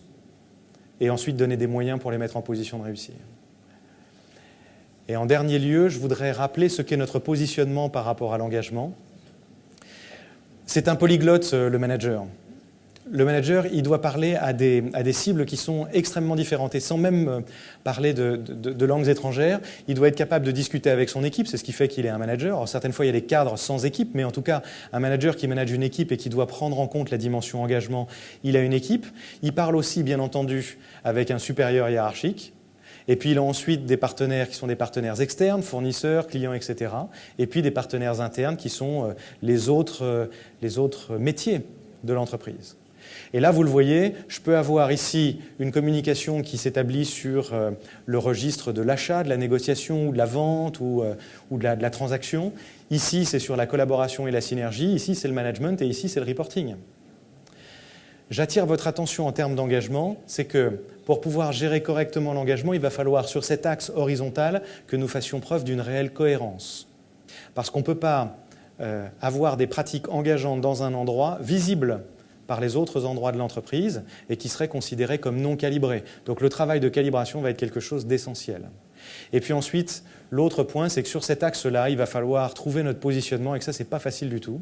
Speaker 1: et ensuite donner des moyens pour les mettre en position de réussir. Et en dernier lieu, je voudrais rappeler ce qu'est notre positionnement par rapport à l'engagement. C'est un polyglotte, le manager. Le manager, il doit parler à des cibles qui sont extrêmement différentes. Et sans même parler de langues étrangères, il doit être capable de discuter avec son équipe. C'est ce qui fait qu'il est un manager. Alors, certaines fois, il y a des cadres sans équipe, mais en tout cas, un manager qui manage une équipe et qui doit prendre en compte la dimension engagement, il a une équipe. Il parle aussi, bien entendu, avec un supérieur hiérarchique. Et puis, il a ensuite des partenaires qui sont des partenaires externes, fournisseurs, clients, etc. Et puis, des partenaires internes qui sont les autres métiers de l'entreprise. Et là, vous le voyez, je peux avoir ici une communication qui s'établit sur le registre de l'achat, de la négociation ou de la vente ou de la transaction. Ici, c'est sur la collaboration et la synergie. Ici, c'est le management et ici, c'est le reporting. J'attire votre attention en termes d'engagement, c'est que pour pouvoir gérer correctement l'engagement, il va falloir, sur cet axe horizontal, que nous fassions preuve d'une réelle cohérence. Parce qu'on ne peut pas avoir des pratiques engageantes dans un endroit visibles par les autres endroits de l'entreprise et qui seraient considérés comme non calibrés. Donc le travail de calibration va être quelque chose d'essentiel. Et puis ensuite, l'autre point, c'est que sur cet axe-là, il va falloir trouver notre positionnement, et que ça, ce n'est pas facile du tout.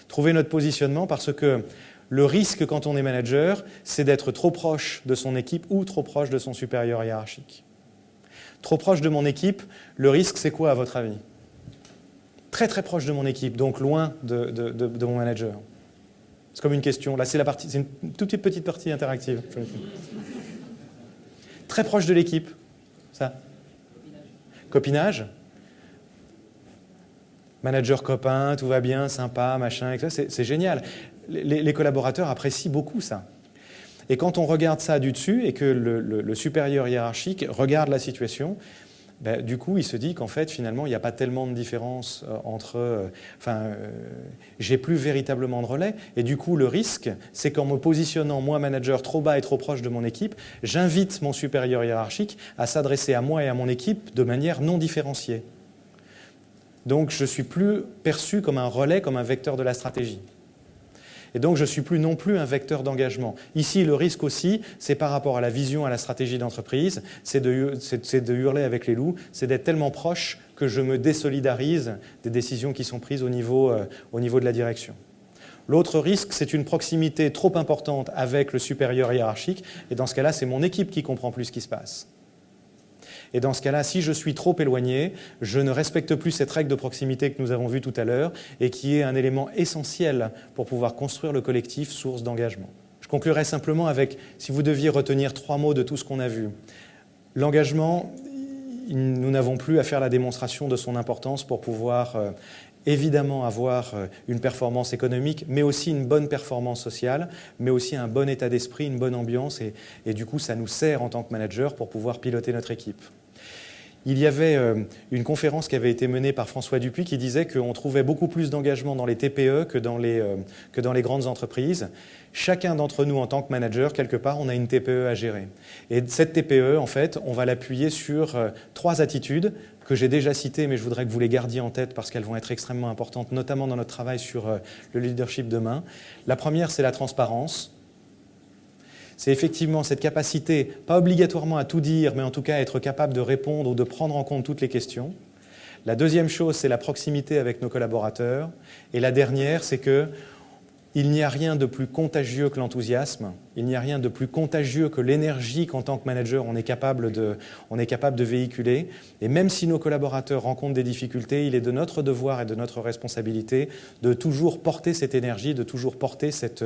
Speaker 1: Trouver notre positionnement parce que le risque quand on est manager, c'est d'être trop proche de son équipe ou trop proche de son supérieur hiérarchique. Trop proche de mon équipe, le risque, c'est quoi à votre avis? Très très proche de mon équipe, donc loin de mon manager. C'est comme une question. Là, c'est une toute petite partie interactive. Très proche de l'équipe. Ça. Copinage. Manager copain, tout va bien, sympa, machin, etc. C'est génial. Les collaborateurs apprécient beaucoup ça. Et quand on regarde ça du dessus et que le supérieur hiérarchique regarde la situation, ben, du coup, il se dit qu'en fait, finalement, il n'y a pas tellement de différence entre... j'ai plus véritablement de relais. Et du coup, le risque, c'est qu'en me positionnant, moi, manager, trop bas et trop proche de mon équipe, j'invite mon supérieur hiérarchique à s'adresser à moi et à mon équipe de manière non différenciée. Donc, je ne suis plus perçu comme un relais, comme un vecteur de la stratégie. Et donc, je ne suis plus non plus un vecteur d'engagement. Ici, le risque aussi, c'est par rapport à la vision, à la stratégie d'entreprise, c'est de hurler avec les loups, c'est d'être tellement proche que je me désolidarise des décisions qui sont prises au niveau de la direction. L'autre risque, c'est une proximité trop importante avec le supérieur hiérarchique, et dans ce cas-là, c'est mon équipe qui comprend plus ce qui se passe. Et dans ce cas-là, si je suis trop éloigné, je ne respecte plus cette règle de proximité que nous avons vue tout à l'heure et qui est un élément essentiel pour pouvoir construire le collectif source d'engagement. Je conclurai simplement avec, si vous deviez retenir 3 mots de tout ce qu'on a vu. L'engagement, nous n'avons plus à faire la démonstration de son importance pour pouvoir évidemment avoir une performance économique, mais aussi une bonne performance sociale, mais aussi un bon état d'esprit, une bonne ambiance, et du coup, ça nous sert en tant que manager pour pouvoir piloter notre équipe. Il y avait une conférence qui avait été menée par François Dupuis qui disait qu'on trouvait beaucoup plus d'engagement dans les TPE que dans les grandes entreprises. Chacun d'entre nous, en tant que manager, quelque part, on a une TPE à gérer. Et cette TPE, en fait, on va l'appuyer sur 3 attitudes que j'ai déjà citées, mais je voudrais que vous les gardiez en tête parce qu'elles vont être extrêmement importantes, notamment dans notre travail sur le leadership demain. La première, c'est la transparence. C'est effectivement cette capacité, pas obligatoirement à tout dire, mais en tout cas à être capable de répondre ou de prendre en compte toutes les questions. La deuxième chose, c'est la proximité avec nos collaborateurs. Et la dernière, c'est qu'il n'y a rien de plus contagieux que l'enthousiasme, il n'y a rien de plus contagieux que l'énergie qu'en tant que manager on est capable de véhiculer. Et même si nos collaborateurs rencontrent des difficultés, il est de notre devoir et de notre responsabilité de toujours porter cette énergie, de toujours porter cette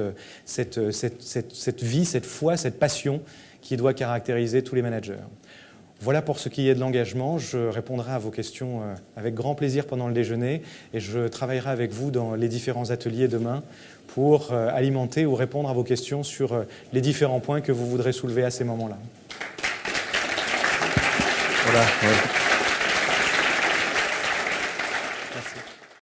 Speaker 1: vie, cette foi, cette passion qui doit caractériser tous les managers. Voilà pour ce qui est de l'engagement. Je répondrai à vos questions avec grand plaisir pendant le déjeuner et je travaillerai avec vous dans les différents ateliers demain pour alimenter ou répondre à vos questions sur les différents points que vous voudrez soulever à ces moments-là.
Speaker 2: Voilà. Ouais.